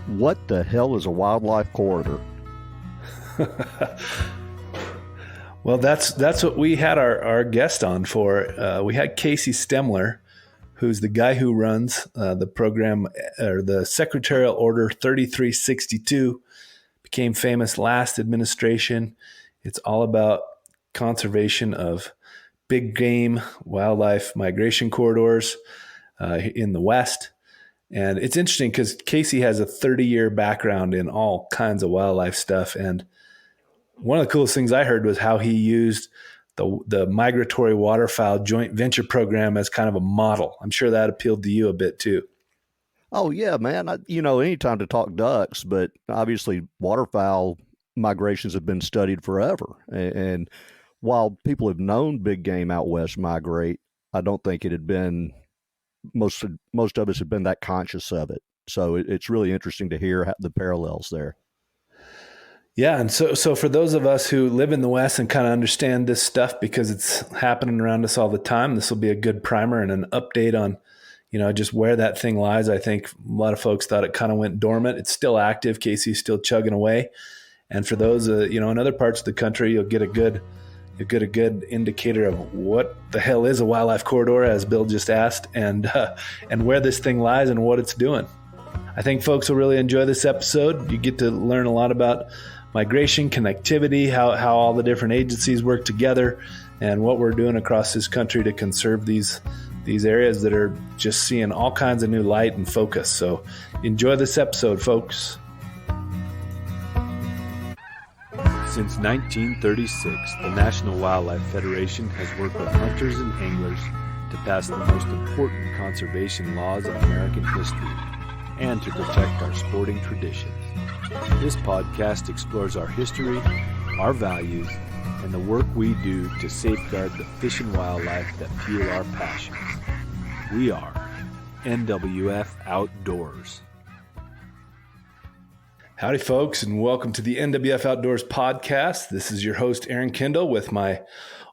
What the hell is a wildlife corridor? Well, that's what we had our guest on for. We had Casey Stemler, who's the guy who runs the program, or the Secretarial Order 3362, became famous last administration. It's all about conservation of big game wildlife migration corridors in the West. And it's interesting because Casey has a 30-year background in all kinds of wildlife stuff. And one of the coolest things I heard was how he used the Migratory waterfowl joint venture program as kind of a model. I'm sure that appealed to you a bit too. Oh yeah, man. Anytime to talk ducks, but obviously waterfowl migrations have been studied forever. And while people have known big game out west migrate, I don't think it had been most of us had been that conscious of it. So it's really interesting to hear the parallels there. Yeah, and so for those of us who live in the West and kind of understand this stuff because it's happening around us all the time, this will be a good primer and an update on, just where that thing lies. I think a lot of folks thought it kind of went dormant. It's still active. Casey's still chugging away. And for those, in other parts of the country, you'll get a good indicator of what the hell is a wildlife corridor, as Bill just asked, and where this thing lies and what it's doing. I think folks will really enjoy this episode. You get to learn a lot about migration, connectivity, how all the different agencies work together, and what we're doing across this country to conserve these areas that are just seeing all kinds of new light and focus. So enjoy this episode, folks. Since 1936, the National Wildlife Federation has worked with hunters and anglers to pass the most important conservation laws in American history and to protect our sporting traditions. This podcast explores our history, our values, and the work we do to safeguard the fish and wildlife that fuel our passions. We are NWF Outdoors. Howdy, folks, and welcome to the NWF Outdoors podcast. This is your host, Aaron Kendall, with my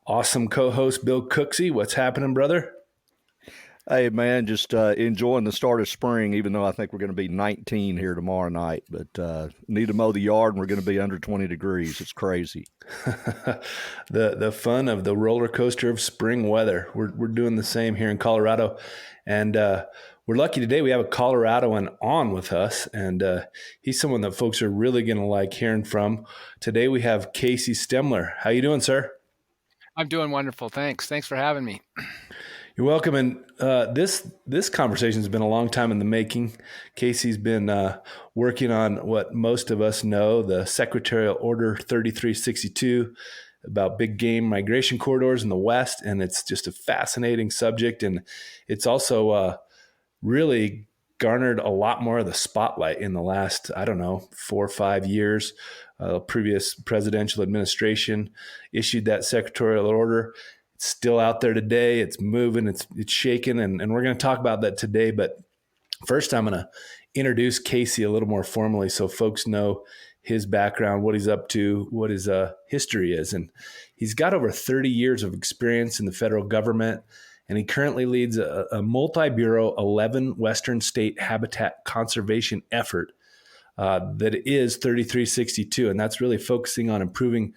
awesome co-host, Bill Cooksey. What's happening, brother? Hey, man, just enjoying the start of spring, even though I think we're going to be 19 here tomorrow night. But need to mow the yard, and we're going to be under 20 degrees. It's crazy. The fun of the roller coaster of spring weather. We're doing the same here in Colorado. And we're lucky today. We have a Coloradoan on with us, and he's someone that folks are really going to like hearing from. Today we have Casey Stemler. How you doing, sir? I'm doing wonderful. Thanks for having me. You're welcome. And this conversation has been a long time in the making. Casey's been working on what most of us know, the Secretarial Order 3362, about big game migration corridors in the West. And it's just a fascinating subject. And it's also really garnered a lot more of the spotlight in the last, 4 or 5 years. Previous presidential administration issued that Secretarial Order. Still out there today. It's moving, it's shaking, and we're going to talk about that today. But first, I'm going to introduce Casey a little more formally so folks know his background, what he's up to, what his history is. And he's got over 30 years of experience in the federal government, and he currently leads a multi-bureau 11 Western state habitat conservation effort that is 3362, and that's really focusing on improving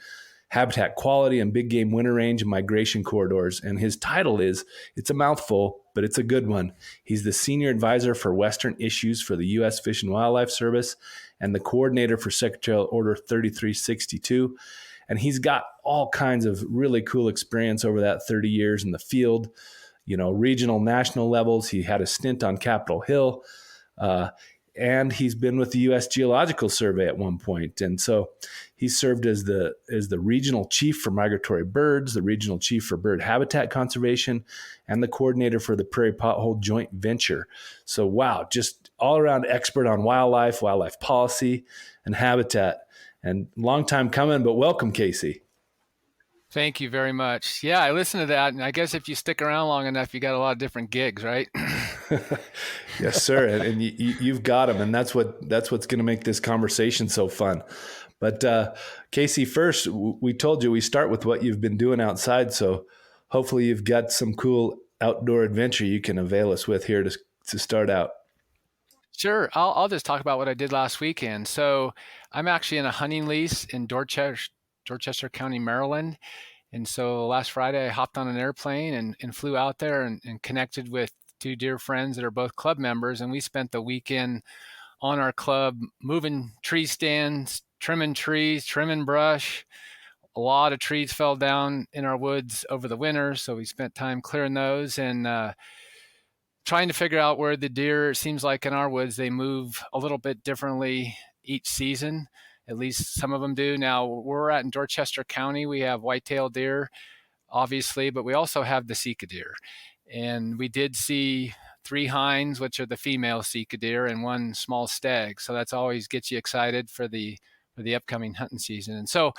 habitat quality and big game winter range and migration corridors. And his title is, it's a mouthful, but it's a good one. He's the Senior Advisor for Western Issues for the U.S. Fish and Wildlife Service and the Coordinator for Secretarial Order 3362. And he's got all kinds of really cool experience over that 30 years in the field, regional, national levels. He had a stint on Capitol Hill, and he's been with the U.S. Geological Survey at one point. And so he served as the regional chief for migratory birds, the regional chief for bird habitat conservation, and the coordinator for the Prairie Pothole Joint Venture. So, wow, just all around expert on wildlife policy, and habitat. And long time coming, but welcome, Casey. Thank you very much. Yeah, I listened to that, and I guess if you stick around long enough, you got a lot of different gigs, right? Yes, sir. And you've got them, and that's what's going to make this conversation so fun. But Casey, first, we told you we start with what you've been doing outside, so hopefully you've got some cool outdoor adventure you can avail us with here to start out. Sure. I'll just talk about what I did last weekend. So I'm actually in a hunting lease in Dorchester County, Maryland. And so last Friday, I hopped on an airplane and flew out there and connected with two dear friends that are both club members. And we spent the weekend on our club moving tree stands, trimming trees, trimming brush. A lot of trees fell down in our woods over the winter. So we spent time clearing those and trying to figure out where the deer, it seems like in our woods, they move a little bit differently each season. At least some of them do. Now, we're at in Dorchester County. We have white-tailed deer, obviously, but we also have the Sika deer. And we did see 3 hinds, which are the female Sika deer, and 1 small stag. So that's always gets you excited for the upcoming hunting season. And so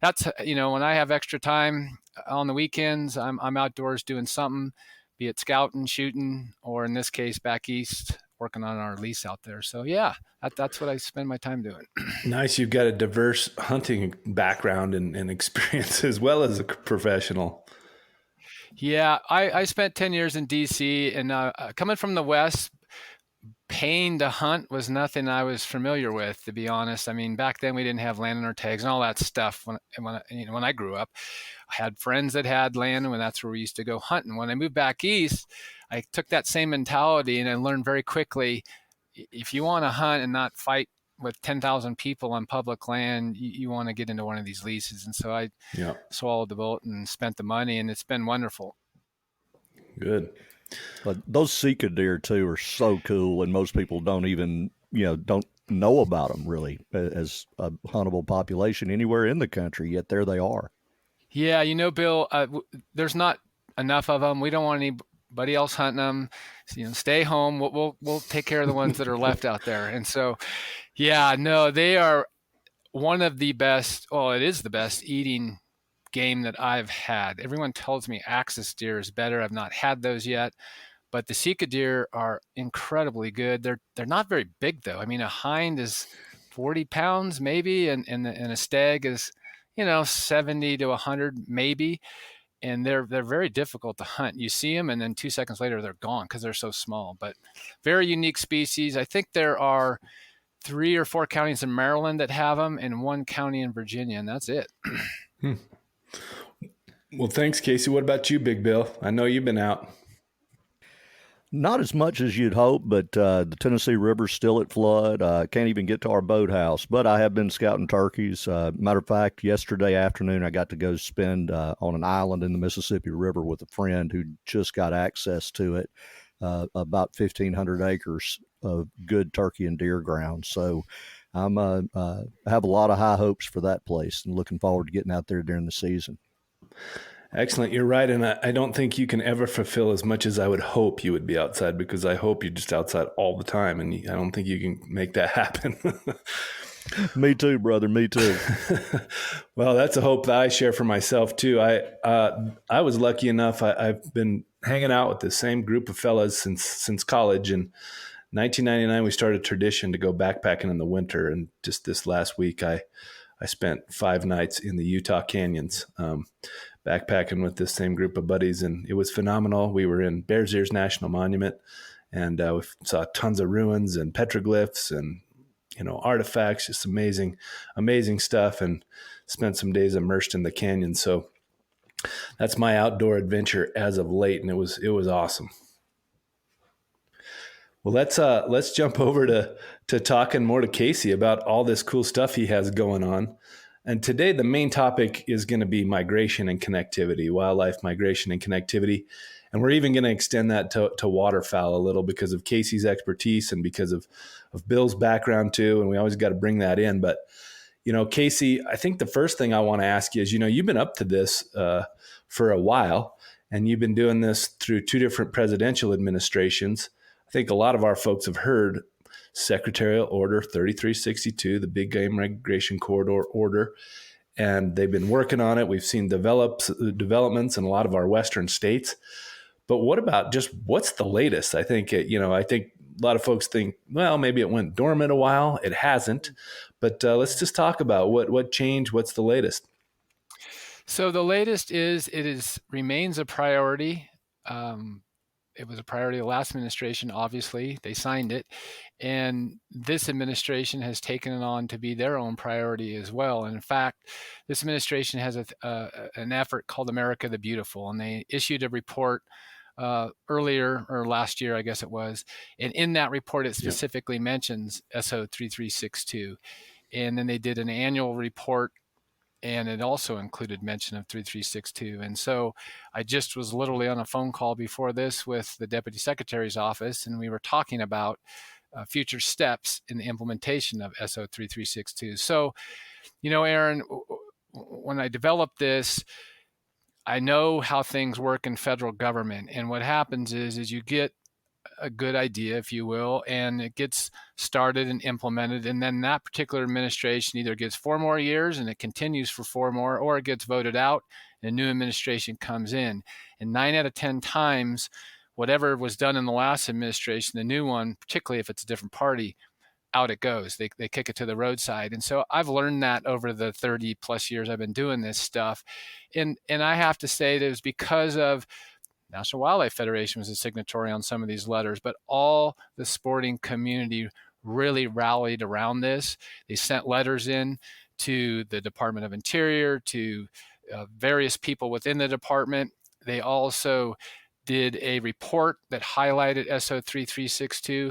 that's, when I have extra time on the weekends, I'm outdoors doing something, be it scouting, shooting, or in this case, back east, working on our lease out there. So yeah, that's what I spend my time doing. Nice. You've got a diverse hunting background and experience as well as a professional. Yeah, I spent 10 years in DC, and coming from the West, paying to hunt was nothing I was familiar with, to be honest. I mean, back then we didn't have landowner tags and all that stuff. When I grew up, I had friends that had land, and that's where we used to go hunting. When I moved back east, I took that same mentality, and I learned very quickly, if you want to hunt and not fight with 10,000 people on public land, you want to get into one of these leases. And so I Yeah. swallowed the bullet and spent the money, and it's been wonderful. Good. But those Sika deer too are so cool, and most people don't even don't know about them really as a huntable population anywhere in the country. Yet there they are. Yeah, Bill, there's not enough of them. We don't want anybody else hunting them. So, stay home. We'll take care of the ones that are left out there. And so, yeah, no, they are one of the best. Well, it is the best eating game that I've had. Everyone tells me axis deer is better. I've not had those yet, but the Sika deer are incredibly good. They're not very big though. I mean, a hind is 40 pounds maybe, and a stag is 70 to 100 maybe, and they're very difficult to hunt. You see them, and then 2 seconds later they're gone because they're so small. But very unique species. I think there are 3 or 4 counties in Maryland that have them, and 1 county in Virginia, and that's it. Well, thanks, Casey. What about you, Big Bill? I know you've been out. Not as much as you'd hope, but the Tennessee River's still at flood. Can't even get to our boathouse. But I have been scouting turkeys. Matter of fact, yesterday afternoon I got to go spend on an island in the Mississippi River with a friend who just got access to it, about 1,500 acres of good turkey and deer ground. So I have a lot of high hopes for that place and looking forward to getting out there during the season. Excellent. You're right. And I don't think you can ever fulfill as much as I would hope you would be outside, because I hope you're just outside all the time. And I don't think you can make that happen. Me too, brother. Me too. Well, that's a hope that I share for myself too. I was lucky enough. I've been hanging out with the same group of fellas since college. In 1999, we started a tradition to go backpacking in the winter. And just this last week, I spent 5 nights in the Utah canyons, backpacking with this same group of buddies, and it was phenomenal. We were in Bears Ears National Monument, and we saw tons of ruins and petroglyphs and artifacts, just amazing stuff, and spent some days immersed in the canyon. So that's my outdoor adventure as of late, and it was awesome. Well, let's jump over to talking more to Casey about all this cool stuff he has going on. And today the main topic is going to be migration and connectivity, wildlife migration and connectivity. And we're even going to extend that to waterfowl a little because of Casey's expertise and because of Bill's background too. And we always got to bring that in. But, Casey, I think the first thing I want to ask you is, you've been up to this for a while, and you've been doing this through 2 different presidential administrations. I think a lot of our folks have heard Secretarial Order 3362, the Big Game Migration Corridor Order, and they've been working on it. We've seen developments in a lot of our western states. But what about just what's the latest? I think a lot of folks think, well, maybe it went dormant a while. It hasn't. But let's just talk about what changed. What's the latest? So the latest is remains a priority. It was a priority of the last administration, obviously. They signed it. And this administration has taken it on to be their own priority as well. And in fact, this administration has an effort called America the Beautiful, and they issued a report earlier, or last year, I guess it was. And in that report, it specifically mentions SO 3362. And then they did an annual report, and it also included mention of 3362. And so I just was literally on a phone call before this with the Deputy Secretary's office, and we were talking about future steps in the implementation of SO 3362. So, Aaron, when I developed this, I know how things work in federal government. And what happens is you get a good idea, if you will, and it gets started and implemented. And then that particular administration either gets 4 more years and it continues for 4 more, or it gets voted out and a new administration comes in. And 9 out of 10 times, whatever was done in the last administration, the new one, particularly if it's a different party, out it goes. They kick it to the roadside. And so I've learned that over the 30 plus years I've been doing this stuff. And I have to say that it was because of National Wildlife Federation was a signatory on some of these letters, but all the sporting community really rallied around this. They sent letters in to the Department of Interior, to various people within the department. They also did a report that highlighted SO 3362.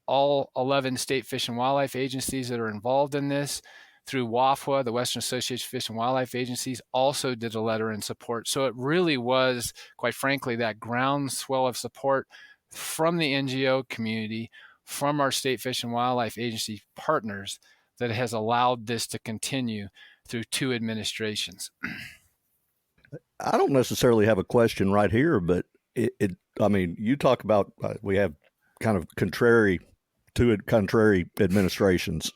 All 11 state fish and wildlife agencies that are involved in this, through WAFWA, the Western Association of Fish and Wildlife Agencies, also did a letter in support. So it really was, quite frankly, that groundswell of support from the NGO community, from our state fish and wildlife agency partners, that has allowed this to continue through 2 administrations. I don't necessarily have a question right here, but you talk about we have kind of contrary administrations.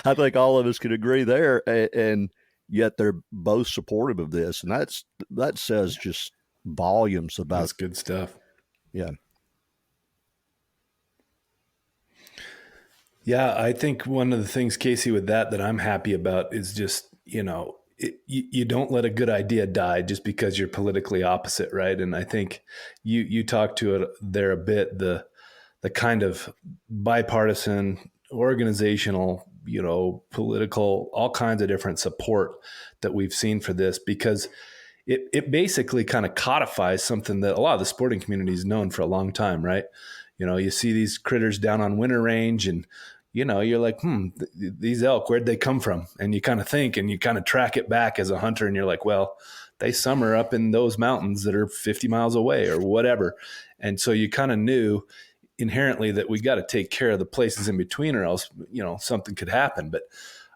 I think all of us could agree there, and yet they're both supportive of this, and that says just volumes about. That's good stuff. Yeah. Yeah, I think one of the things, Casey, with that I'm happy about is just, you don't let a good idea die just because you're politically opposite, right? And I think you talked to it there a bit, the kind of bipartisan, organizational, political, all kinds of different support that we've seen for this, because it basically kind of codifies something that a lot of the sporting community has known for a long time, right? You see these critters down on Winter Range, and you're like, these elk, where'd they come from? And you kind of think, and you kind of track it back as a hunter, and you're like, well, they summer up in those mountains that are 50 miles away or whatever. And so you kind of knew inherently that we got to take care of the places in between, or else, something could happen. But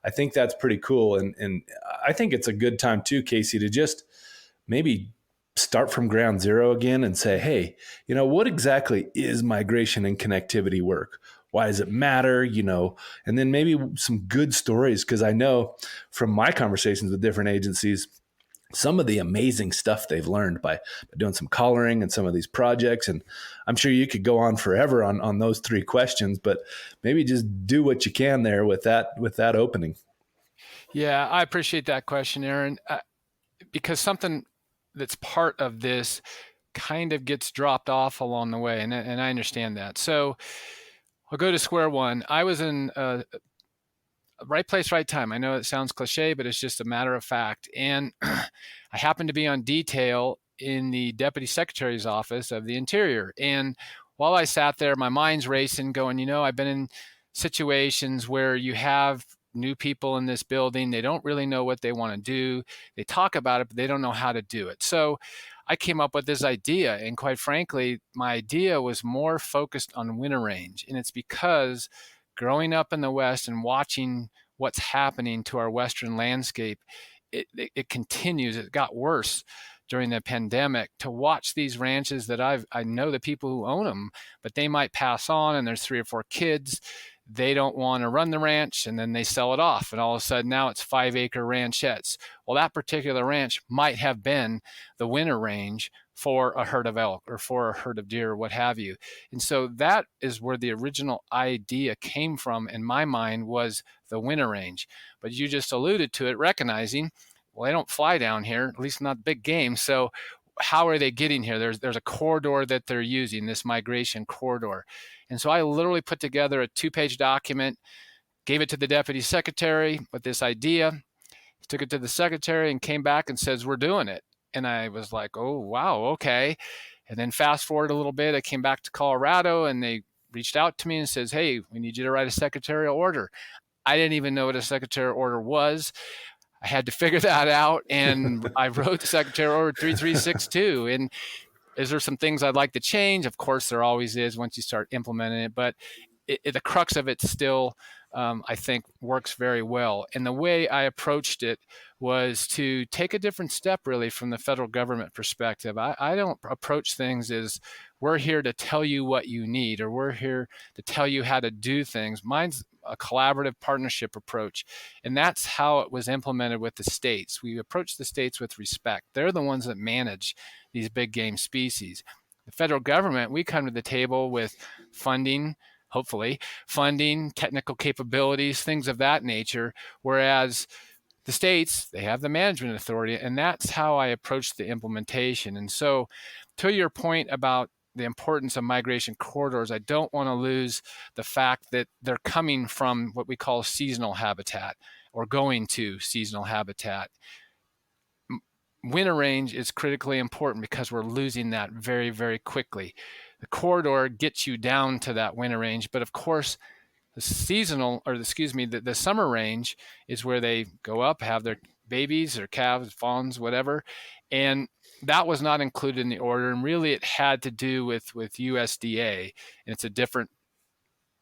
I think that's pretty cool. And I think it's a good time too, Casey, to just maybe start from ground zero again and say, hey, what exactly is migration and connectivity work? Why does it matter? And then maybe some good stories. Cause I know from my conversations with different agencies, some of the amazing stuff they've learned by doing some collaring and some of these projects. And I'm sure you could go on forever on those 3 questions, but maybe just do what you can there with that opening. Yeah, I appreciate that question, Aaron, because something that's part of this kind of gets dropped off along the way. And I understand that. So I'll go to square one. I was in right place, right time. I know it sounds cliche, but it's just a matter of fact. And I happened to be on detail in the Deputy Secretary's office of the Interior. And while I sat there, my mind's racing, going, I've been in situations where you have new people in this building. They don't really know what they want to do. They talk about it, but they don't know how to do it. So I came up with this idea. And quite frankly, my idea was more focused on Winter Range. And it's because growing up in the West and watching what's happening to our Western landscape, it continues. It got worse during the pandemic, to watch these ranches that I know the people who own them, but they might pass on, and there's 3 or 4 kids. They don't want to run the ranch, and then they sell it off. And all of a sudden now it's 5-acre ranchettes. Well, that particular ranch might have been the Winter Range for a herd of elk or for a herd of deer or what have you. And so that is where the original idea came from in my mind, was the Winter Range. But you just alluded to it, recognizing, well, they don't fly down here, at least not big game. So how are they getting here? There's a corridor that they're using, this migration corridor. And so I literally put together a 2-page document, gave it to the deputy secretary with this idea. He took it to the secretary and came back and says, we're doing it. And I was like, oh, wow, okay. And then fast forward a little bit, I came back to Colorado and they reached out to me and says, hey, we need you to write a secretarial order. I didn't even know what a secretarial order was. I had to figure that out. And I wrote the Secretarial Order 3362. And is there some things I'd like to change? Of course, there always is once you start implementing it. But the crux of it still, I think, works very well. And the way I approached it was to take a different step, really, from the federal government perspective. I don't approach things as we're here to tell you what you need or we're here to tell you how to do things. Mine's a collaborative partnership approach. And that's how it was implemented with the states. We approach the states with respect. They're the ones that manage these big game species. The federal government, we come to the table with funding, hopefully, funding, technical capabilities, things of that nature, whereas the states, they have the management authority, and that's how I approach the implementation. And so to your point about the importance of migration corridors, I don't want to lose the fact that they're coming from what we call seasonal habitat or going to seasonal habitat. Winter range is critically important because we're losing that very, very quickly. The corridor gets you down to that winter range, but of course, the summer range is where they go up, have their babies or calves, fawns, whatever. And that was not included in the order. And really it had to do with USDA. And it's a different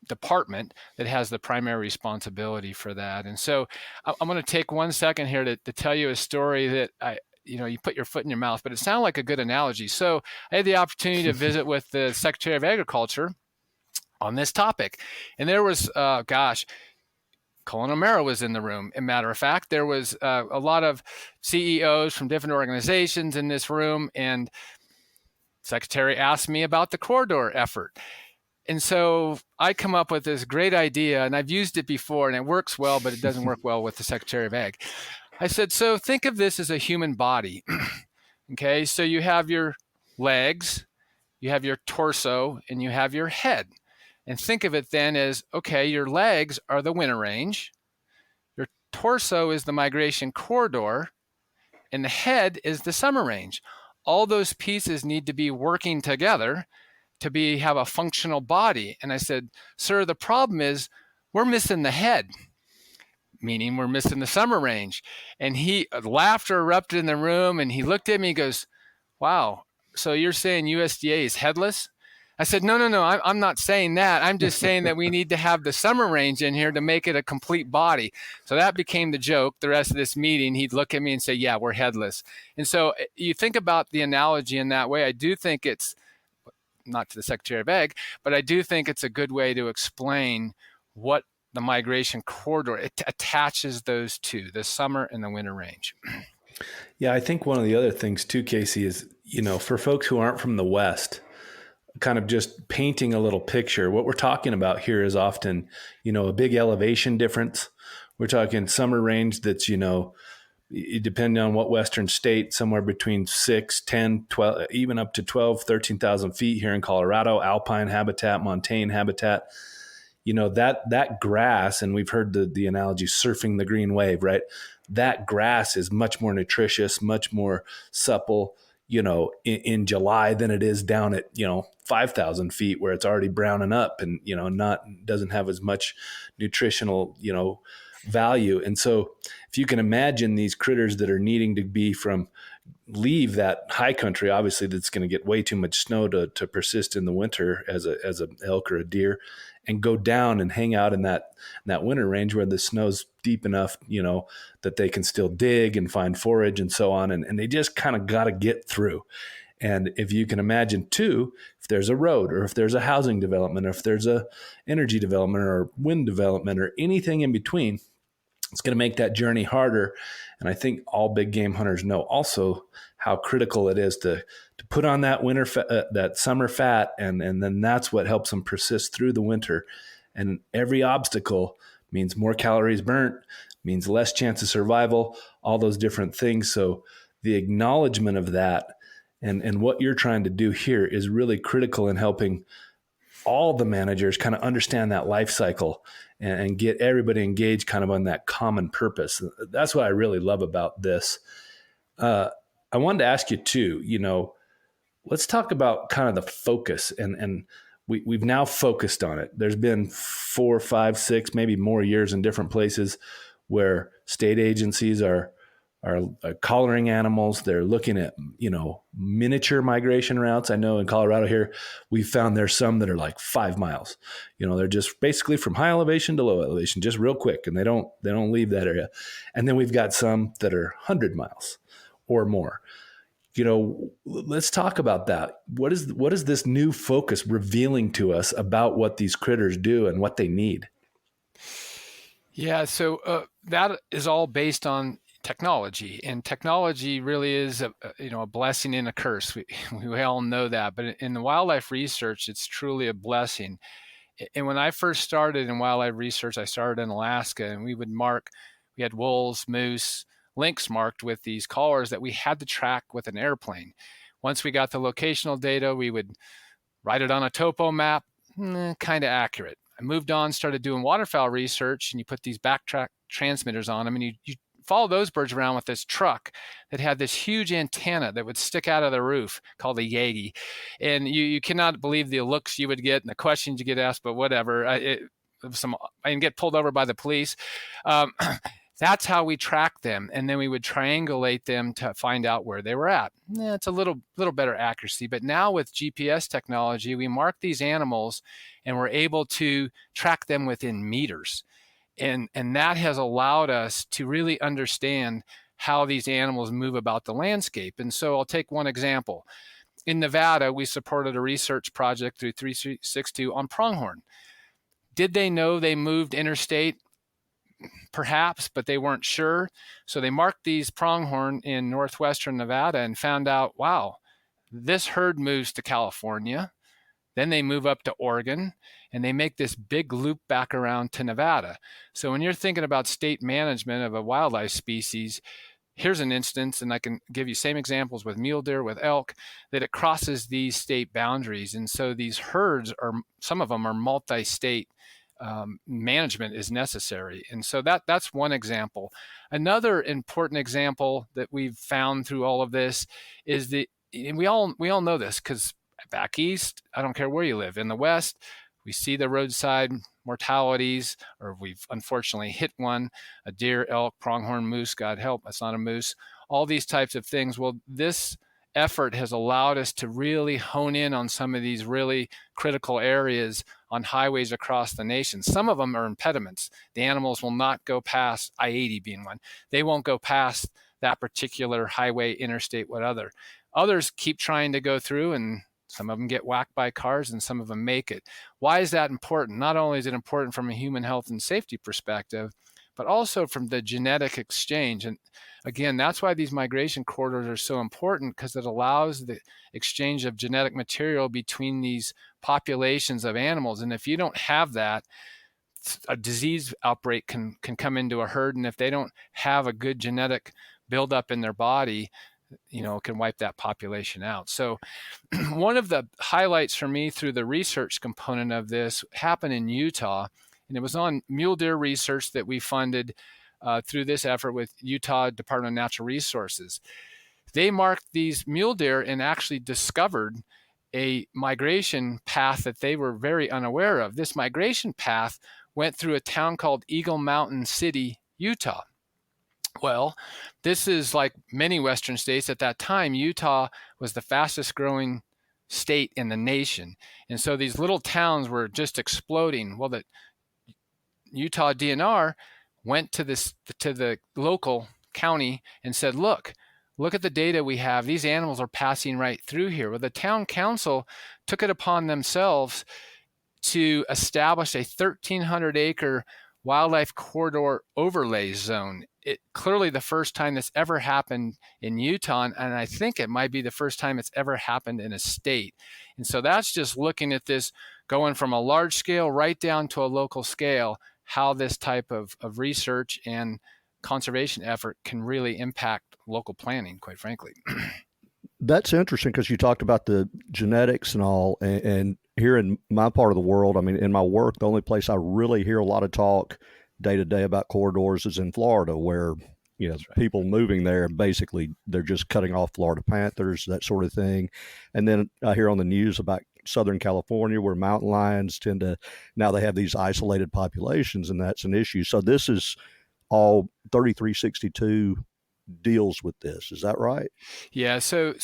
department that has the primary responsibility for that. And so I'm going to take 1 second here to tell you a story that you put your foot in your mouth, but it sounded like a good analogy. So I had the opportunity to visit with the Secretary of Agriculture on this topic. And there was, Colin O'Mara was in the room. As a matter of fact, there was a lot of CEOs from different organizations in this room. And Secretary asked me about the corridor effort. And so I come up with this great idea, and I've used it before, and it works well, but it doesn't work well with the Secretary of Ag. I said, so think of this as a human body. Okay, so you have your legs, you have your torso, and you have your head. And think of it then as, okay, your legs are the winter range, your torso is the migration corridor, and the head is the summer range. All those pieces need to be working together to have a functional body. And I said, sir, the problem is we're missing the head, meaning we're missing the summer range. And laughter erupted in the room, and he looked at me and goes, wow, so you're saying USDA is headless? I said, no, I'm not saying that. I'm just saying that we need to have the summer range in here to make it a complete body. So that became the joke. The rest of this meeting, he'd look at me and say, yeah, we're headless. And so you think about the analogy in that way. I do think it's, not to the Secretary of Ag, but I do think it's a good way to explain what the migration corridor, it attaches those two, the summer and the winter range. Yeah, I think one of the other things too, Casey, is, for folks who aren't from the West, kind of just painting a little picture. What we're talking about here is often, a big elevation difference. We're talking summer range that's, depending on what Western state, somewhere between 6, 10, 12, even up to 12, 13,000 feet here in Colorado, alpine habitat, montane habitat. That grass, and we've heard the analogy surfing the green wave, right? That grass is much more nutritious, much more supple, in July than it is down at, 5,000 feet where it's already browning up and, doesn't have as much nutritional, value. And so if you can imagine these critters that are needing to leave that high country, obviously that's going to get way too much snow to persist in the winter as a elk or a deer, and go down and hang out in that winter range where the snow's deep enough, that they can still dig and find forage and so on. And they just kind of got to get through. And if you can imagine too, if there's a road or if there's a housing development or if there's a energy development or wind development or anything in between, it's going to make that journey harder. And I think all big game hunters know also how critical it is to put on that that summer fat. And then that's what helps them persist through the winter. And every obstacle means more calories burnt, means less chance of survival, all those different things. So the acknowledgement of that And what you're trying to do here is really critical in helping all the managers kind of understand that life cycle and get everybody engaged kind of on that common purpose. That's what I really love about this. I wanted to ask you too, let's talk about kind of the focus and we've now focused on it. There's been 4, 5, 6, maybe more years in different places where state agencies are collaring animals. They're looking at, miniature migration routes. I know in Colorado here, we found there's some that are like 5 miles. They're just basically from high elevation to low elevation, just real quick. And they don't leave that area. And then we've got some that are 100 miles or more. Let's talk about that. What is this new focus revealing to us about what these critters do and what they need? Yeah, so that is all based on technology, and technology really is a blessing and a curse. We all know that, but in the wildlife research, it's truly a blessing. And when I first started in wildlife research, I started in Alaska, and we had wolves, moose, lynx marked with these collars that we had to track with an airplane. Once we got the locational data, we would write it on a topo map, kind of accurate. I moved on, started doing waterfowl research, and you put these backtrack transmitters on them, and you follow those birds around with this truck that had this huge antenna that would stick out of the roof called a Yagi. And you cannot believe the looks you would get and the questions you get asked, but whatever. I can get pulled over by the police. That's how we track them, and then we would triangulate them to find out where they were at. It's a little better accuracy, but now with GPS technology, we mark these animals, and we're able to track them within meters, and that has allowed us to really understand how these animals move about the landscape. And so I'll take one example. In Nevada, we supported a research project through 362 on pronghorn. Did they know they moved interstate? Perhaps, but they weren't sure. So they marked these pronghorn in northwestern Nevada and found out, wow, this herd moves to California. Then they move up to Oregon, and they make this big loop back around to Nevada. So when you're thinking about state management of a wildlife species, here's an instance, and I can give you same examples with mule deer, with elk, that it crosses these state boundaries. And so these herds some of them are multi-state. Management is necessary. And so that's one example. Another important example that we've found through all of this is and we all know this because back east, I don't care where you live, in the West, we see the roadside mortalities, or we've unfortunately hit one, a deer, elk, pronghorn, moose, God help, that's not a moose, all these types of things. Well, this effort has allowed us to really hone in on some of these really critical areas on highways across the nation. Some of them are impediments. The animals will not go past, I-80 being one. They won't go past that particular highway, interstate, what other. Others keep trying to go through, and some of them get whacked by cars and some of them make it. Why is that important? Not only is it important from a human health and safety perspective, but also from the genetic exchange. And again, that's why these migration corridors are so important, because it allows the exchange of genetic material between these populations of animals. And if you don't have that, a disease outbreak can come into a herd. And if they don't have a good genetic buildup in their body, it can wipe that population out. So one of the highlights for me through the research component of this happened in Utah. And it was on mule deer research that we funded through this effort with Utah Department of Natural Resources. They marked these mule deer and actually discovered a migration path that they were very unaware of. This migration path went through a town called Eagle Mountain City, Utah. Well, this is like many Western states. At that time, Utah was the fastest growing state in the nation. And so these little towns were just exploding. Well, the Utah DNR went to the local county and said, look at the data we have. These animals are passing right through here. Well, the town council took it upon themselves to establish a 1,300 acre wildlife corridor overlay zone. It clearly the first time this ever happened in Utah, and I think it might be the first time it's ever happened in a state. And so that's just looking at this going from a large scale right down to a local scale, how this type of research and conservation effort can really impact local planning, quite frankly. That's interesting because you talked about the genetics and all. And here in my part of the world, I mean, in my work, the only place I really hear a lot of talk day to day about corridors is in Florida, where That's right. people moving there basically they're just cutting off Florida panthers, that sort of thing. And then I hear on the news about Southern California where mountain lions tend to now they have these isolated populations, and that's an issue. So this is all 3362 deals with this. Is that right? Yeah, so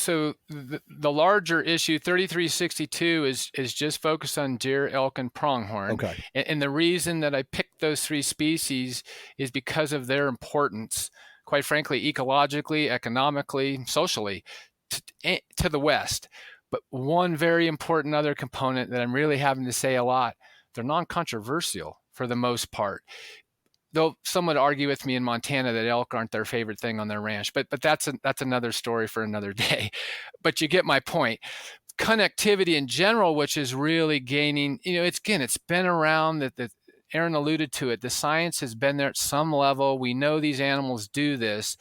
the larger issue 3362 is just focused on deer, elk, and pronghorn. Okay. And the reason that I picked those three species is because of their importance, quite frankly, ecologically, economically, socially, to the West. But one very important other component that I'm really having to say a lot, they're non-controversial for the most part. Though some would argue with me in Montana that elk aren't their favorite thing on their ranch, but that's another story for another day. But you get my point. Connectivity in general, which is really gaining, it's been around that Aaron alluded to it. The science has been there at some level. We know these animals do this,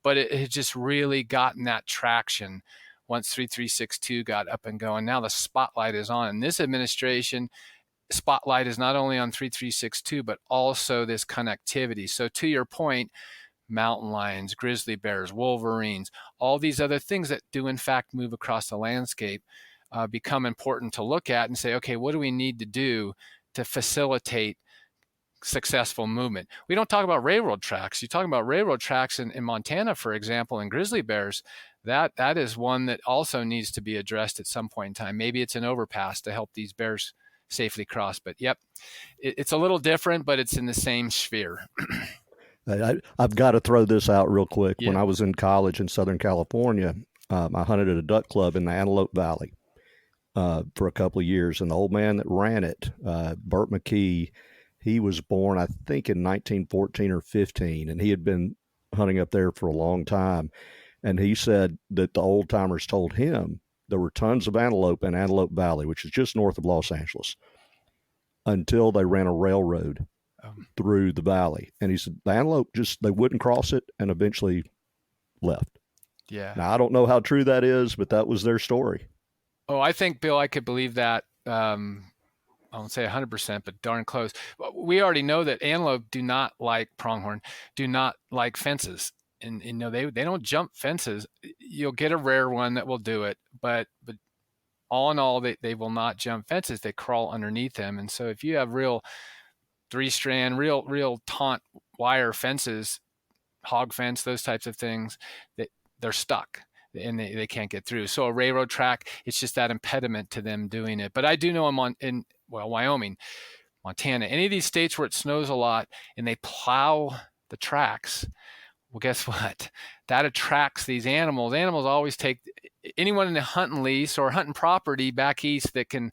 but it has just really gotten that traction once 3362 got up and going. Now the spotlight is on. And this administration, spotlight is not only on 3362, but also this connectivity. So to your point, mountain lions, grizzly bears, wolverines, all these other things that do in fact move across the landscape become important to look at and say, okay, what do we need to do to facilitate successful movement? We don't talk about railroad tracks. You talk about railroad tracks in Montana, for example, and grizzly bears. That is one that also needs to be addressed at some point in time. Maybe it's an overpass to help these bears safely cross. But yep, it's a little different, but it's in the same sphere. I've got to throw this out real quick. Yeah. When I was in college in Southern California, I hunted at a duck club in the Antelope Valley for a couple of years. And the old man that ran it, Bert McKee, he was born, I think, in 1914 or 15, and he had been hunting up there for a long time. And he said that the old timers told him there were tons of antelope in Antelope Valley, which is just north of Los Angeles, until they ran a railroad through the valley. And he said the antelope they wouldn't cross it and eventually left. Yeah. Now, I don't know how true that is, but that was their story. Oh, I think, Bill, I could believe that. I won't say 100%, but darn close. We already know that antelope do not like pronghorn, do not like fences. And they don't jump fences. You'll get a rare one that will do it, but all in all, they will not jump fences. They crawl underneath them. And so if you have real 3-strand, real taunt wire fences, hog fence, those types of things, they're stuck and they can't get through. So a railroad track, it's just that impediment to them doing it. But I do know in Wyoming, Montana, any of these states where it snows a lot and they plow the tracks, well, guess what? That attracts these animals. Animals always take anyone in a hunting lease or hunting property back east that can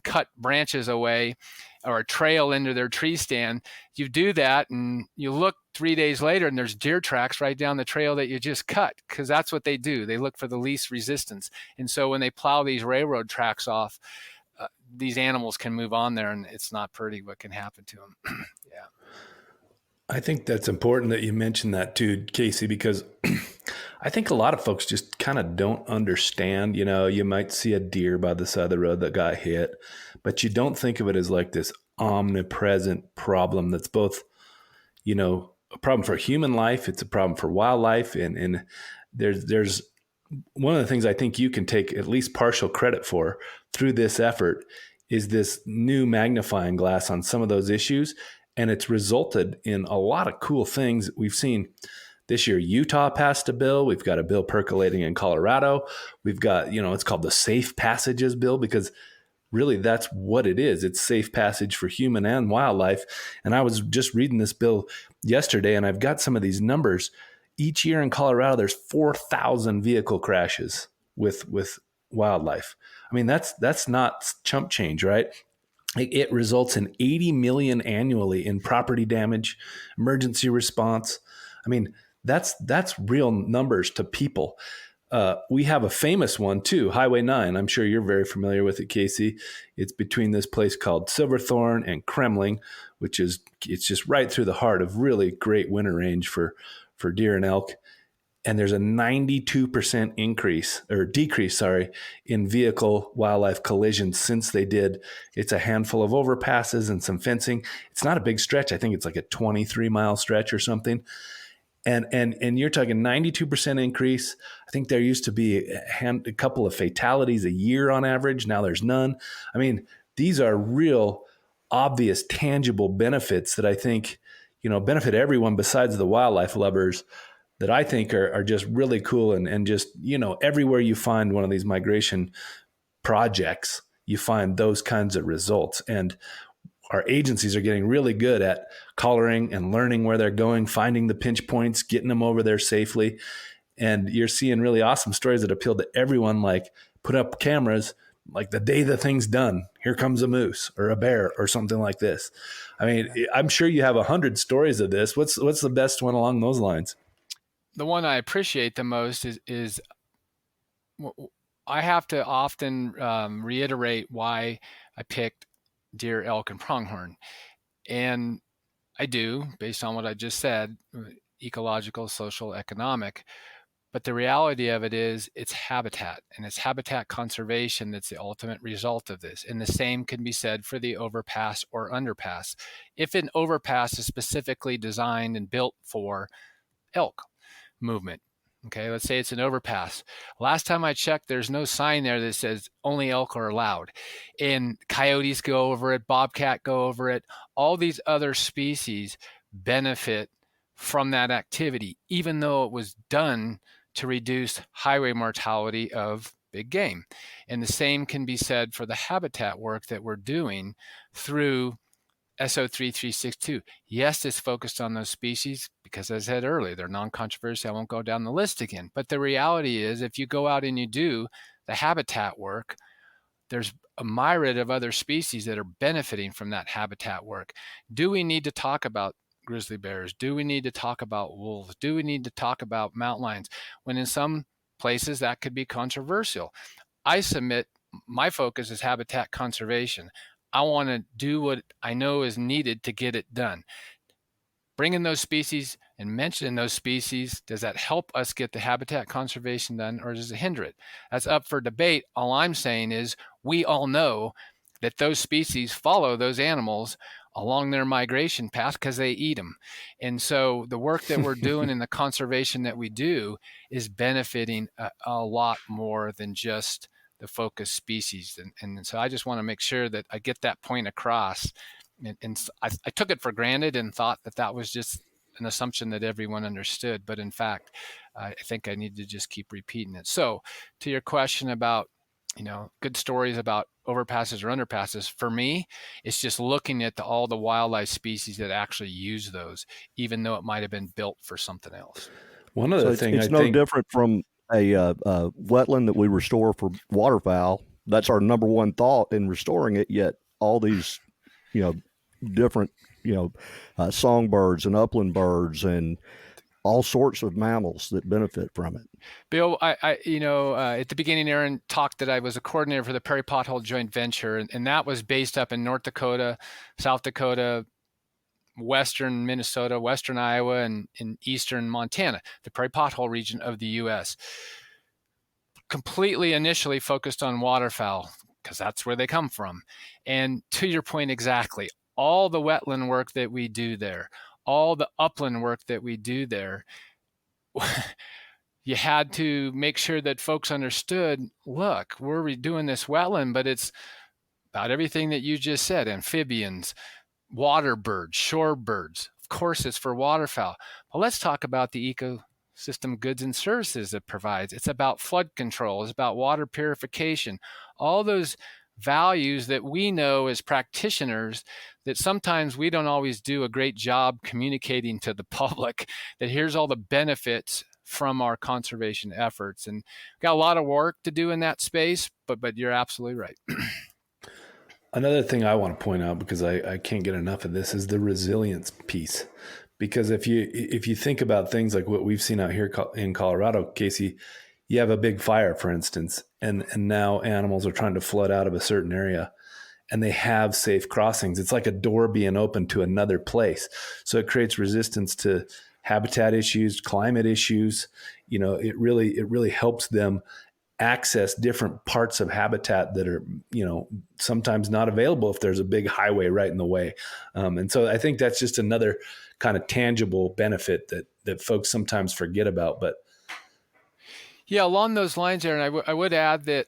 cut branches away or a trail into their tree stand. You do that and you look 3 days later and there's deer tracks right down the trail that you just cut, because that's what they do. They look for the least resistance. And so when they plow these railroad tracks off, these animals can move on there, and it's not pretty what can happen to them. Yeah. I think that's important that you mentioned that too, Casey, because I think a lot of folks just kind of don't understand. You might see a deer by the side of the road that got hit, but you don't think of it as like this omnipresent problem that's both, a problem for human life. It's a problem for wildlife. And there's one of the things I think you can take at least partial credit for through this effort is this new magnifying glass on some of those issues. And it's resulted in a lot of cool things that we've seen this year. Utah passed a bill. We've got a bill percolating in Colorado. We've got, it's called the Safe Passages Bill, because really that's what it is. It's safe passage for human and wildlife. And I was just reading this bill yesterday, and I've got some of these numbers. Each year in Colorado, there's 4,000 vehicle crashes with wildlife. I mean, that's not chump change, right? It results in 80 million annually in property damage, emergency response. I mean, that's real numbers to people. We have a famous one too, Highway 9. I'm sure you're very familiar with it, Casey. It's between this place called Silverthorne and Kremling, it's just right through the heart of really great winter range for deer and elk. and there's a 92% decrease, in vehicle wildlife collisions since they did. It's a handful of overpasses and some fencing. It's not a big stretch. I think it's like a 23-mile stretch or something. And you're talking 92% increase. I think there used to be a couple of fatalities a year on average. Now there's none. I mean, these are real, obvious, tangible benefits that I think, benefit everyone besides the wildlife lovers, that I think are just really cool. And just, everywhere you find one of these migration projects, you find those kinds of results. And our agencies are getting really good at collaring and learning where they're going, finding the pinch points, getting them over there safely. And you're seeing really awesome stories that appeal to everyone, like put up cameras, like the day the thing's done, here comes a moose or a bear or something like this. I mean, I'm sure you have 100 stories of this. What's the best one along those lines? The one I appreciate the most is I have to often reiterate why I picked deer, elk, and pronghorn. And I do, based on what I just said, ecological, social, economic. But the reality of it is it's habitat, and it's habitat conservation that's the ultimate result of this. And the same can be said for the overpass or underpass. If an overpass is specifically designed and built for elk movement, okay, let's say it's an overpass. Last time I checked, there's no sign there that says only elk are allowed. And coyotes go over it, bobcat go over it. All these other species benefit from that activity, even though it was done to reduce highway mortality of big game. And the same can be said for the habitat work that we're doing through SO3362. Yes, it's focused on those species because, as I said earlier, they're non-controversial. I won't go down the list again. But the reality is, if you go out and you do the habitat work, there's a myriad of other species that are benefiting from that habitat work. Do we need to talk about grizzly bears? Do we need to talk about wolves? Do we need to talk about mountain lions? When in some places that could be controversial. I submit my focus is habitat conservation. I want to do what I know is needed to get it done. Bringing those species and mentioning those species, does that help us get the habitat conservation done, or does it hinder it? That's up for debate. All I'm saying is we all know that those species follow those animals along their migration path because they eat them. And so the work that we're doing and the conservation that we do is benefiting a lot more than just the focus species. And so I just want to make sure that I get that point across. And I took it for granted and thought that was just an assumption that everyone understood. But in fact, I think I need to just keep repeating it. So to your question about, good stories about overpasses or underpasses, for me, it's just looking at all the wildlife species that actually use those, even though it might have been built for something else. One other thing, it's no different from a wetland that we restore for waterfowl. That's our number one thought in restoring it. Yet all these, different, songbirds and upland birds and all sorts of mammals that benefit from it. Bill, I at the beginning, Aaron talked that I was a coordinator for the Prairie Pothole Joint Venture, and that was based up in North Dakota, South Dakota, western Minnesota, western Iowa, and in eastern Montana, the Prairie Pothole region of the U.S. Completely initially focused on waterfowl because that's where they come from. And to your point exactly, all the wetland work that we do there, all the upland work that we do there, you had to make sure that folks understood, look, we're doing this wetland, but it's about everything that you just said, amphibians, water birds, shore birds. Of course, it's for waterfowl. But let's talk about the ecosystem goods and services it provides. It's about flood control. It's about water purification. All those values that we know as practitioners that sometimes we don't always do a great job communicating to the public, that here's all the benefits from our conservation efforts. And we've got a lot of work to do in that space, but you're absolutely right. Another thing I want to point out, because I can't get enough of this, is the resilience piece. Because if you think about things like what we've seen out here in Colorado, Casey, you have a big fire, for instance, and now animals are trying to flood out of a certain area, and they have safe crossings. It's like a door being open to another place. So it creates resistance to habitat issues, climate issues. It really helps them access different parts of habitat that are, sometimes not available if there's a big highway right in the way. And so I think that's just another kind of tangible benefit that folks sometimes forget about. But yeah, along those lines, Aaron, I would add that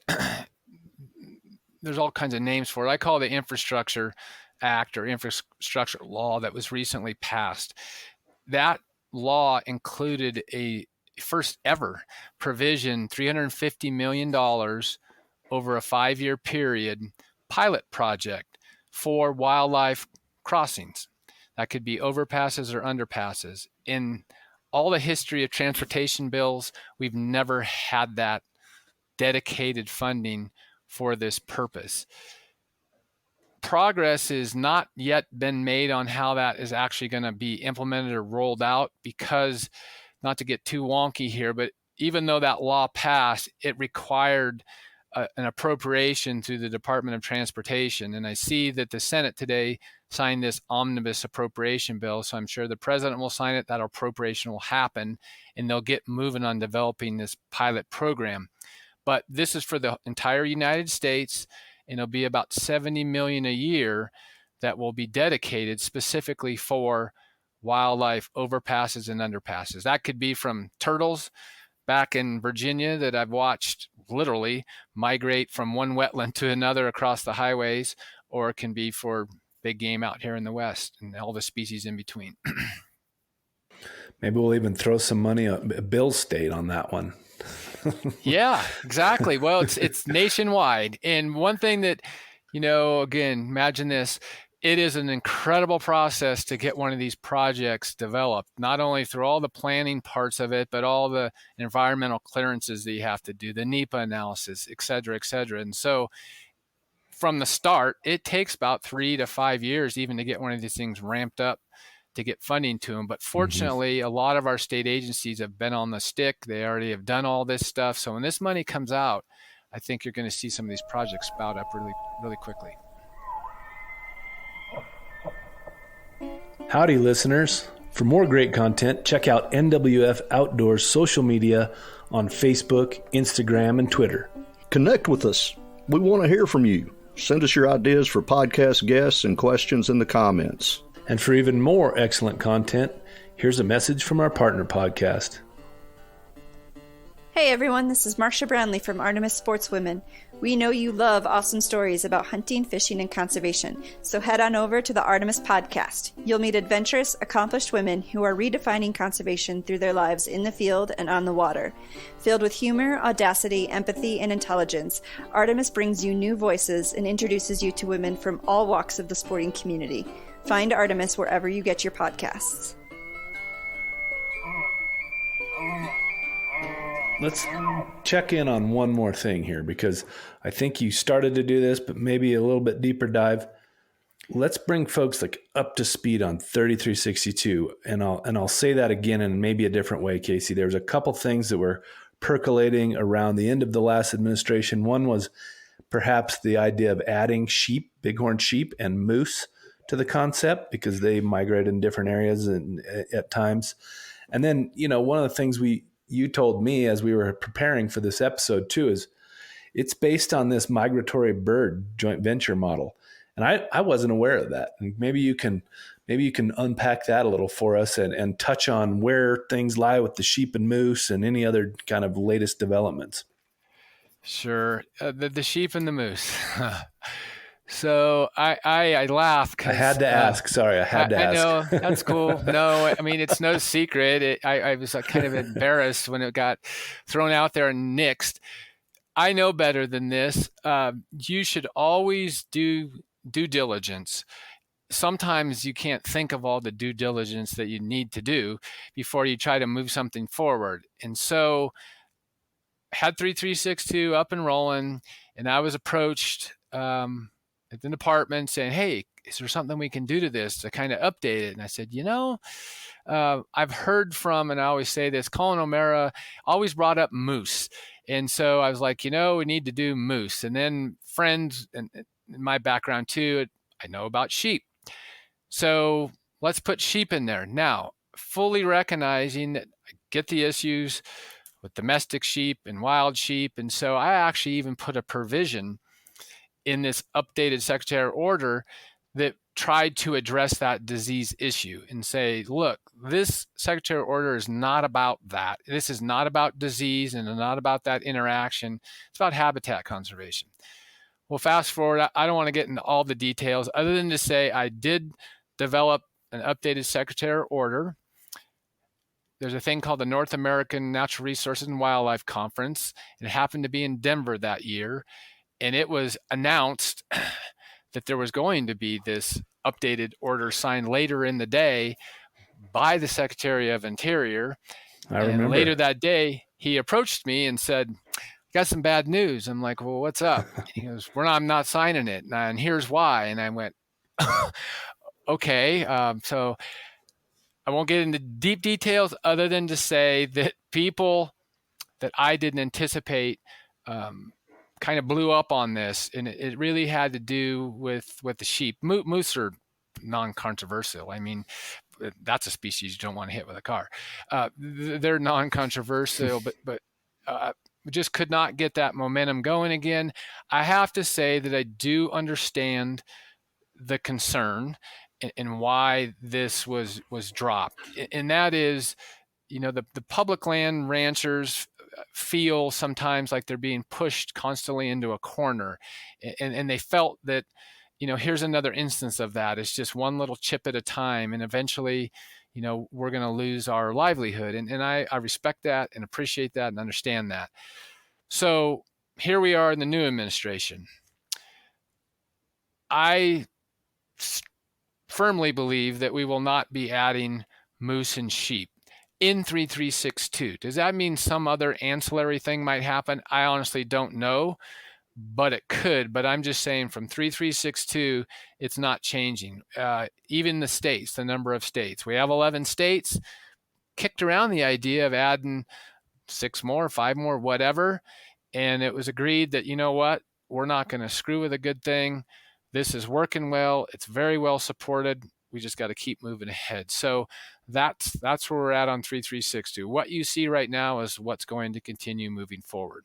there's all kinds of names for it. I call it the Infrastructure Act or Infrastructure Law that was recently passed. That law included a first ever provision, $350 million over a 5-year period pilot project for wildlife crossings. That could be overpasses or underpasses. In all the history of transportation bills, we've never had that dedicated funding for this purpose. Progress has not yet been made on how that is actually going to be implemented or rolled out because, not to get too wonky here, but even though that law passed, it required an appropriation through the Department of Transportation. And I see that the Senate today signed this omnibus appropriation bill. So I'm sure the president will sign it, that appropriation will happen, and they'll get moving on developing this pilot program. But this is for the entire United States, and it'll be about $70 million a year that will be dedicated specifically for wildlife overpasses and underpasses. That could be from turtles back in Virginia that I've watched literally migrate from one wetland to another across the highways, or it can be for big game out here in the West and all the species in between. Maybe we'll even throw some money on Bill's state on that one. Yeah, exactly. Well, it's nationwide. And one thing that, again, imagine this, it is an incredible process to get one of these projects developed, not only through all the planning parts of it, but all the environmental clearances that you have to do, the NEPA analysis, et cetera, et cetera. And so from the start, it takes about 3 to 5 years even to get one of these things ramped up to get funding to them. But fortunately, a lot of our state agencies have been on the stick. They already have done all this stuff. So when this money comes out, I think you're going to see some of these projects spout up really, really quickly. Howdy, listeners. For more great content, check out NWF Outdoors social media on Facebook, Instagram, and Twitter. Connect with us. We want to hear from you. Send us your ideas for podcast guests and questions in the comments. And for even more excellent content, here's a message from our partner podcast. Hey everyone, this is Marcia Brownlee from Artemis Sportswomen. We know you love awesome stories about hunting, fishing, and conservation, so head on over to the Artemis podcast. You'll meet adventurous, accomplished women who are redefining conservation through their lives in the field and on the water. Filled with humor, audacity, empathy, and intelligence, Artemis brings you new voices and introduces you to women from all walks of the sporting community. Find Artemis wherever you get your podcasts. Let's check in on one more thing here, because I think you started to do this, but maybe a little bit deeper dive. Let's bring folks up to speed on 3362. And I'll say that again in maybe a different way, Casey. There's a couple things that were percolating around the end of the last administration. One was perhaps the idea of adding sheep, bighorn sheep and moose to the concept, because they migrate in different areas and at times. And then, one of the things you told me as we were preparing for this episode too, is it's based on this migratory bird joint venture model. And I wasn't aware of that. And maybe you can unpack that a little for us and touch on where things lie with the sheep and moose and any other kind of latest developments. Sure. The sheep and the moose. So I laugh. I had to ask. Sorry, I had to ask. I know, that's cool. No, I mean, it's no secret. I was kind of embarrassed when it got thrown out there and nixed. I know better than this. You should always do due diligence. Sometimes you can't think of all the due diligence that you need to do before you try to move something forward. And so had 3362 up and rolling, and I was approached at the department saying, hey, is there something we can do to this to kind of update it? And I said, I've heard from, and I always say this, Colin O'Mara always brought up moose. And so I was like, we need to do moose. And then friends, and in my background too, I know about sheep. So let's put sheep in there. Now, fully recognizing that I get the issues with domestic sheep and wild sheep. And so I actually even put a provision in this updated Secretarial Order that tried to address that disease issue and say, look, this Secretarial Order is not about that. This is not about disease and not about that interaction. It's about habitat conservation. Well, fast forward, I don't want to get into all the details other than to say I did develop an updated Secretarial Order. There's a thing called the North American Natural Resources and Wildlife Conference. It happened to be in Denver that year, and it was announced that there was going to be this updated order signed later in the day by the Secretary of Interior. I remember. And later that day, he approached me and said, got some bad news. I'm like, well, what's up? He goes, I'm not signing it. And here's why. And I went, okay. So I won't get into deep details other than to say that people that I didn't anticipate kind of blew up on this. And it really had to do with the sheep. Moose are non-controversial. I mean, that's a species you don't want to hit with a car. They're non-controversial, but just could not get that momentum going again. I have to say that I do understand the concern and why this was dropped. And that is, the public land ranchers feel sometimes like they're being pushed constantly into a corner. And they felt that, here's another instance of that. It's just one little chip at a time. And eventually, we're going to lose our livelihood. And I respect that and appreciate that and understand that. So here we are in the new administration. I firmly believe that we will not be adding moose and sheep in 3362. Does that mean some other ancillary thing might happen? I honestly don't know, but it could. But I'm just saying from 3362, it's not changing. Even the states, the number of states. We have 11 states kicked around the idea of adding 6 more, 5 more, whatever. And it was agreed that, we're not going to screw with a good thing. This is working well. It's very well supported. We just got to keep moving ahead. So that's where we're at on 3362. What you see right now is what's going to continue moving forward.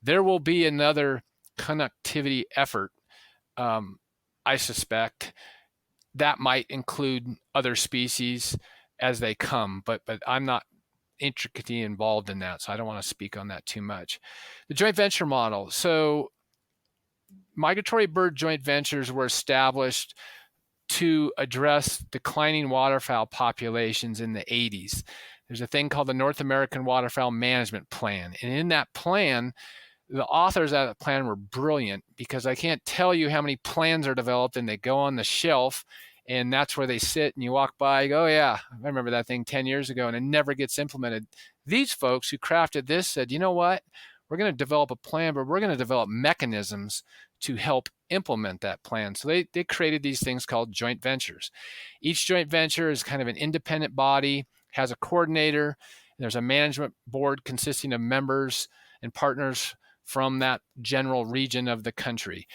There will be another connectivity effort, I suspect, that might include other species as they come, but I'm not intricately involved in that, so I don't want to speak on that too much. The joint venture model. So migratory bird joint ventures were established to address declining waterfowl populations in the 80s. There's a thing called the North American Waterfowl Management Plan. And in that plan, the authors of that plan were brilliant, because I can't tell you how many plans are developed and they go on the shelf, and that's where they sit, and you walk by, you go, oh yeah, I remember that thing 10 years ago, and it never gets implemented. These folks who crafted this said, you know what? We're going to develop a plan, but we're going to develop mechanisms to help implement that plan. So they created these things called joint ventures. Each joint venture is kind of an independent body, has a coordinator, and there's a management board consisting of members and partners from that general region of the country.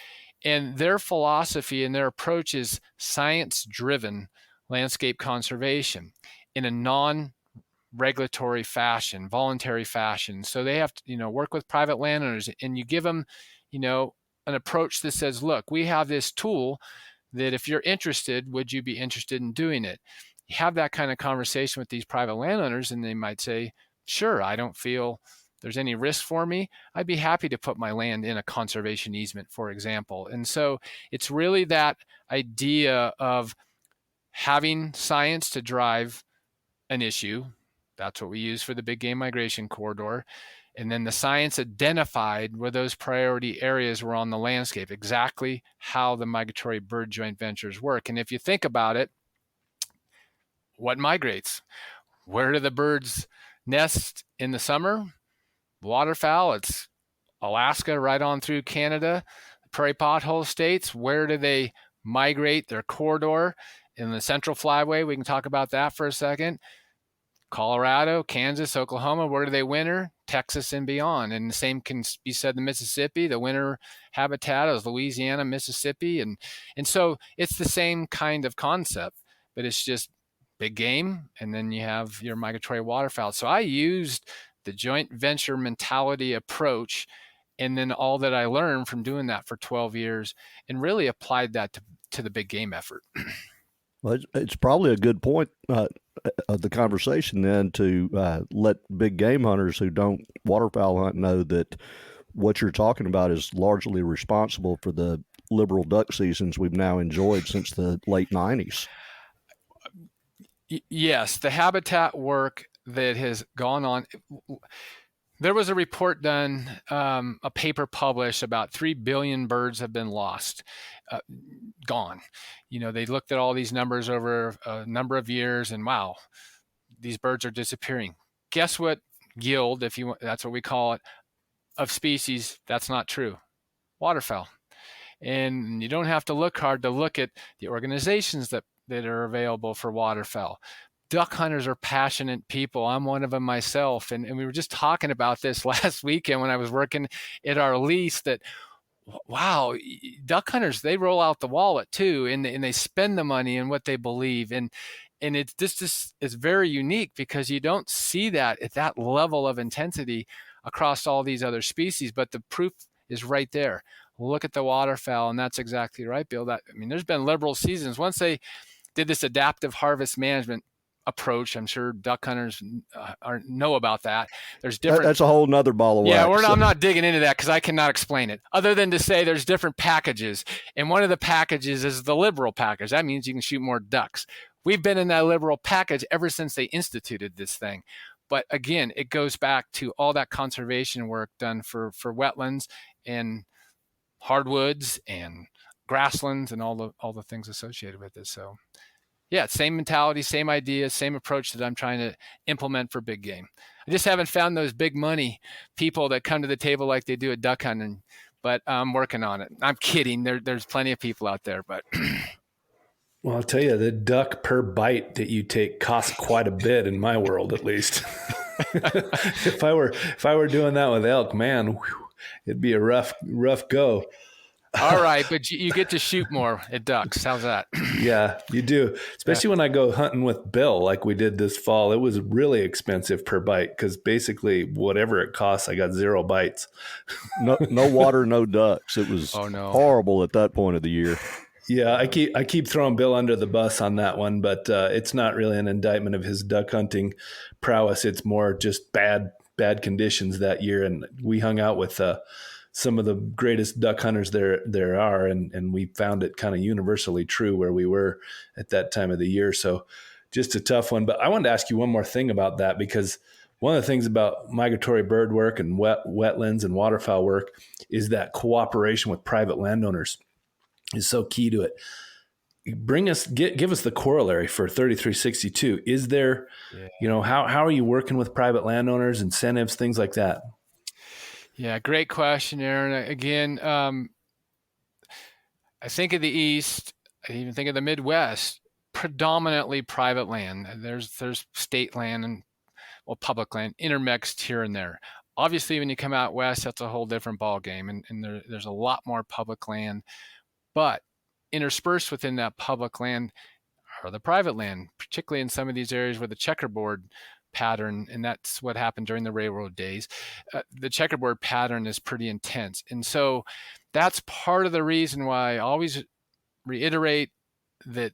And their philosophy and their approach is science-driven landscape conservation in a non-regulatory fashion, voluntary fashion. So they have to, work with private landowners, and you give them, an approach that says, look, we have this tool that if you're interested, would you be interested in doing it? You have that kind of conversation with these private landowners, and they might say, sure, I don't feel there's any risk for me. I'd be happy to put my land in a conservation easement, for example. And so it's really that idea of having science to drive an issue. That's what we use for the big game migration corridor. And then the science identified where those priority areas were on the landscape, exactly how the migratory bird joint ventures work. And if you think about it, what migrates? Where do the birds nest in the summer? Waterfowl, it's Alaska right on through Canada. The prairie pothole states, where do they migrate their corridor? In the Central Flyway, we can talk about that for a second. Colorado, Kansas, Oklahoma, where do they winter? Texas and beyond. And the same can be said in Mississippi. The winter habitat is Louisiana, Mississippi. And so it's the same kind of concept, but it's just big game, and then you have your migratory waterfowl. So I used the joint venture mentality approach, and then all that I learned from doing that for 12 years, and really applied that to the big game effort. Well, it's probably a good point of the conversation then to let big game hunters who don't waterfowl hunt know that what you're talking about is largely responsible for the liberal duck seasons we've now enjoyed since the late 90s. Yes, the habitat work that has gone on. There was a report done, a paper published, about 3 billion birds have been lost, gone. They looked at all these numbers over a number of years, and wow, these birds are disappearing. Guess what yield, if you want, that's what we call it, of species? That's not true. Waterfowl. And you don't have to look hard to look at the organizations that are available for waterfowl. Duck hunters are passionate people. I'm one of them myself. And we were just talking about this last weekend when I was working at our lease, that, wow, duck hunters, they roll out the wallet too, and they spend the money in what they believe. And it's this is very unique because you don't see that at that level of intensity across all these other species, but the proof is right there. Look at the waterfowl, and that's exactly right, Bill. There's been liberal seasons. Once they did this adaptive harvest management approach, I'm sure duck hunters know about that. There's different. That's a whole nother ball of wax. Yeah, I'm not digging into that because I cannot explain it, other than to say there's different packages, and one of the packages is the liberal package. That means you can shoot more ducks. We've been in that liberal package ever since they instituted this thing. But again, it goes back to all that conservation work done for wetlands and hardwoods and grasslands and all the things associated with it. So yeah, same mentality, same idea, same approach that I'm trying to implement for big game. I just haven't found those big money people that come to the table like they do at duck hunting, but I'm working on it. I'm kidding. There's plenty of people out there, but well, I'll tell you, the duck per bite that you take costs quite a bit in my world, at least. If I were doing that with elk, man, it'd be a rough go. All right, but you get to shoot more at ducks. How's that? Yeah, you do. Especially when I go hunting with Bill, like we did this fall. It was really expensive per bite because basically whatever it costs, I got 0 bites. No water, no ducks. It was horrible at that point of the year. Yeah, I keep throwing Bill under the bus on that one, but it's not really an indictment of his duck hunting prowess. It's more just bad conditions that year, and we hung out with some of the greatest duck hunters there are, and we found it kind of universally true where we were at that time of the year. So just a tough one. But I wanted to ask you one more thing about that, because one of the things about migratory bird work and wetlands and waterfowl work is that cooperation with private landowners is so key to it. Give us the corollary for 3362. Is there, how are you working with private landowners, incentives, things like that? Yeah, great question, Aaron. Again, I think of the East, I even think of the Midwest, predominantly private land. There's state land and public land intermixed here and there. Obviously, when you come out west, that's a whole different ball game, and there's a lot more public land. But interspersed within that public land are the private land, particularly in some of these areas where the checkerboard pattern, and that's what happened during the railroad days. The checkerboard pattern is pretty intense. And so that's part of the reason why I always reiterate that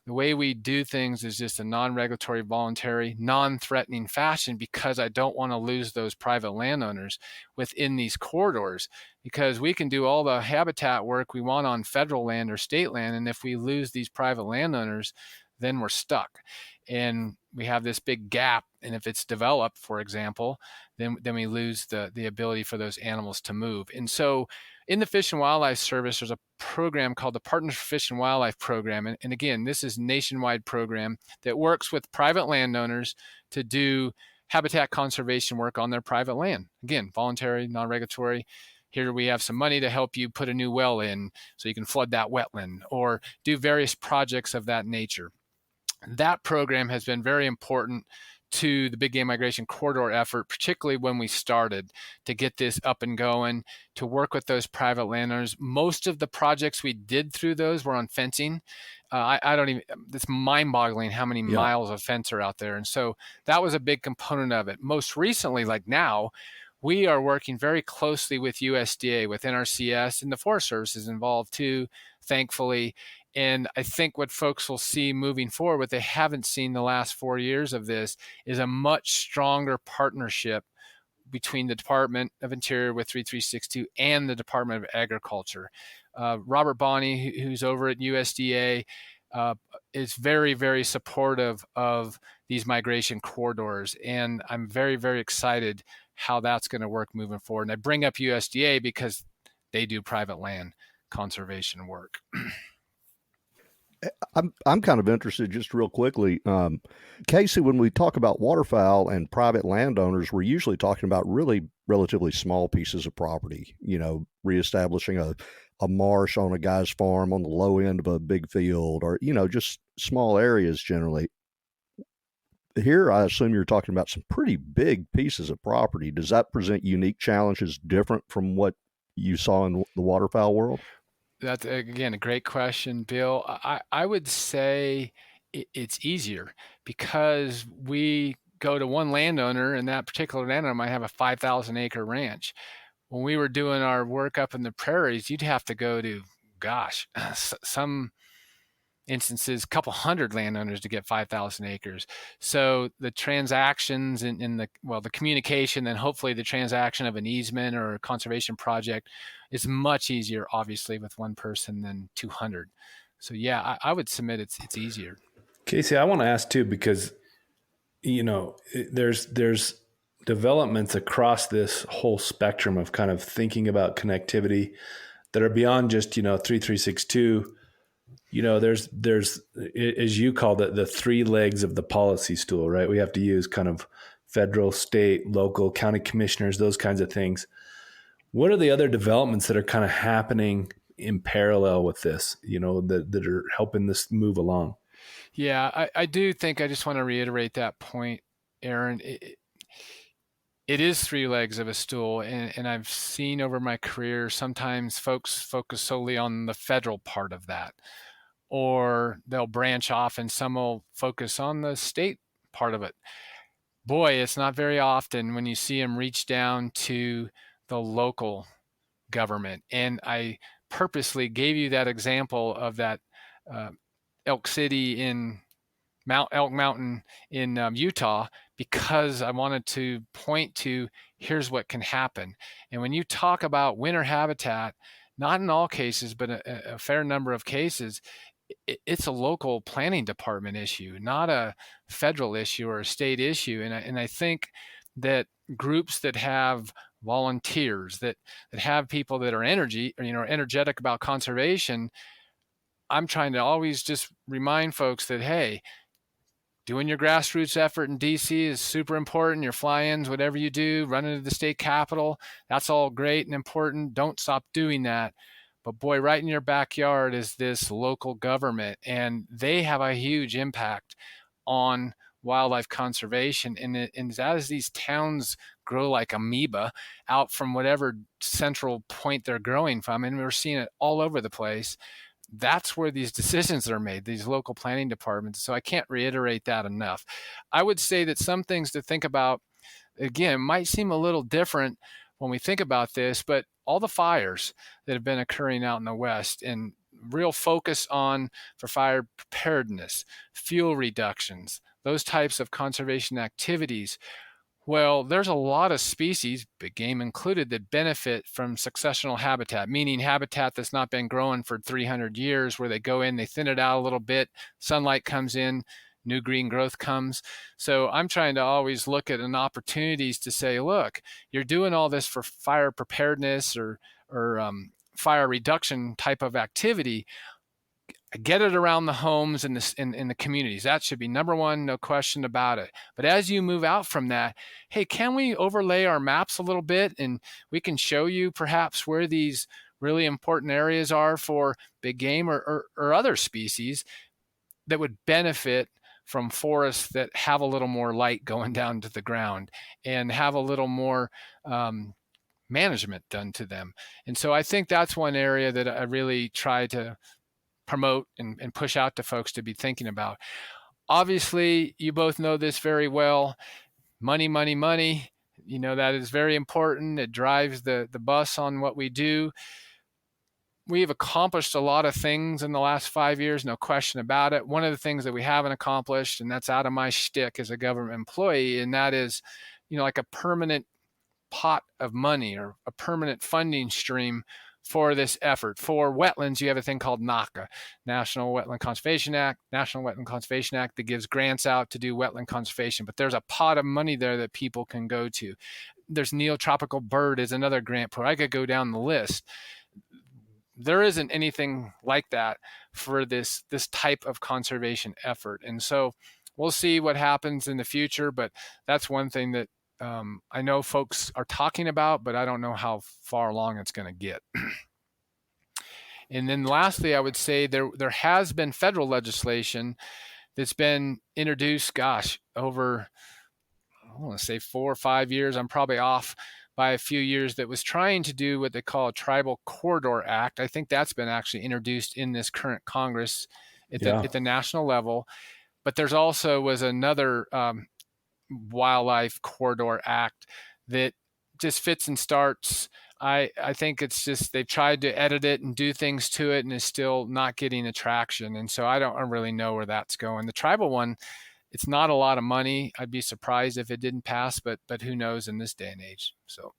the way we do things is just a non-regulatory, voluntary, non-threatening fashion, because I don't want to lose those private landowners within these corridors, because we can do all the habitat work we want on federal land or state land. And if we lose these private landowners, then we're stuck. And we have this big gap. And if it's developed, for example, then we lose the ability for those animals to move. And so in the Fish and Wildlife Service, there's a program called the Partners for Fish and Wildlife Program. And again, this is a nationwide program that works with private landowners to do habitat conservation work on their private land. Again, voluntary, non-regulatory. Here we have some money to help you put a new well in so you can flood that wetland or do various projects of that nature. That program has been very important to the big game migration corridor effort, particularly when we started to get this up and going, to work with those private landowners. Most of the projects we did through those were on fencing. I don't even, it's mind boggling how many Yeah. miles of fence are out there. And so that was a big component of it. Most recently, like now, we are working very closely with USDA, with NRCS, and the Forest Service is involved too, thankfully. And I think what folks will see moving forward, what they haven't seen the last 4 years of this, is a much stronger partnership between the Department of Interior with 3362 and the Department of Agriculture. Robert Bonney, who's over at USDA, is very, very supportive of these migration corridors. And I'm very, very excited how that's going to work moving forward. And I bring up USDA because they do private land conservation work. I'm kind of interested, just real quickly, Casey. When we talk about waterfowl and private landowners, we're usually talking about really relatively small pieces of property. Reestablishing a marsh on a guy's farm on the low end of a big field, or just small areas generally. Here, I assume you're talking about some pretty big pieces of property. Does that present unique challenges different from what you saw in the waterfowl world? That's, again, a great question, Bill. I would say it's easier because we go to one landowner, and that particular landowner might have a 5,000 acre ranch. When we were doing our work up in the prairies, you'd have to go to, some instances, a couple hundred landowners to get 5,000 acres. So the transactions and the communication, and hopefully the transaction of an easement or a conservation project is much easier, obviously, with one person than 200. So yeah, I would submit it's easier. Casey, I want to ask too, because there's developments across this whole spectrum of kind of thinking about connectivity that are beyond just 3362. There's as you called it, the three legs of the policy stool, right? We have to use kind of federal, state, local, county commissioners, those kinds of things. What are the other developments that are kind of happening in parallel with this, that are helping this move along? Yeah, I do think, I just want to reiterate that point, Aaron. It is three legs of a stool, and I've seen over my career, sometimes folks focus solely on the federal part of that, or they'll branch off and some will focus on the state part of it. Boy, it's not very often when you see them reach down to the local government. And I purposely gave you that example of that Elk City in Elk Mountain in Utah, because I wanted to point to, here's what can happen. And when you talk about winter habitat, not in all cases, but a fair number of cases, it's a local planning department issue, not a federal issue or a state issue. And I think that groups that have volunteers, that have people that are energetic about conservation, I'm trying to always just remind folks that, hey, doing your grassroots effort in DC is super important. Your fly-ins, whatever you do, running to the state capitol, that's all great and important. Don't stop doing that. But boy, right in your backyard is this local government, and they have a huge impact on wildlife conservation. And as these towns grow like amoeba out from whatever central point they're growing from, and we're seeing it all over the place, that's where these decisions are made, these local planning departments. So I can't reiterate that enough. I would say that some things to think about, again, might seem a little different when we think about this, but all the fires that have been occurring out in the West, and real focus on for fire preparedness, fuel reductions, those types of conservation activities. Well, there's a lot of species, big game included, that benefit from successional habitat, meaning habitat that's not been growing for 300 years, where they go in, they thin it out a little bit, sunlight comes in, new green growth comes. So I'm trying to always look at opportunities to say, look, you're doing all this for fire preparedness or fire reduction type of activity. Get it around the homes and in the communities. That should be number one, no question about it. But as you move out from that, hey, can we overlay our maps a little bit, and we can show you perhaps where these really important areas are for big game or other species that would benefit from forests that have a little more light going down to the ground and have a little more management done to them. And so I think that's one area that I really try to promote and push out to folks to be thinking about. Obviously, you both know this very well. Money, money, money. That is very important. It drives the bus on what we do. We've accomplished a lot of things in the last 5 years, no question about it. One of the things that we haven't accomplished, and that's out of my shtick as a government employee, and that is, like a permanent pot of money or a permanent funding stream for this effort. For wetlands, you have a thing called NACA, National Wetland Conservation Act, that gives grants out to do wetland conservation. But there's a pot of money there that people can go to. There's Neotropical Bird is another grant program. I could go down the list. There isn't anything like that for this type of conservation effort. And so we'll see what happens in the future, but that's one thing that I know folks are talking about, but I don't know how far along it's going to get. And then lastly, I would say there has been federal legislation that's been introduced, over, I want to say 4 or 5 years. I'm probably off by a few years, that was trying to do what they call a Tribal Corridor Act. I think that's been actually introduced in this current Congress at the national level. But there's also was another Wildlife Corridor Act that just fits and starts. I think it's just they've tried to edit it and do things to it and is still not getting attraction. And so I don't really know where that's going. The tribal one, it's not a lot of money. I'd be surprised if it didn't pass, but who knows in this day and age. So,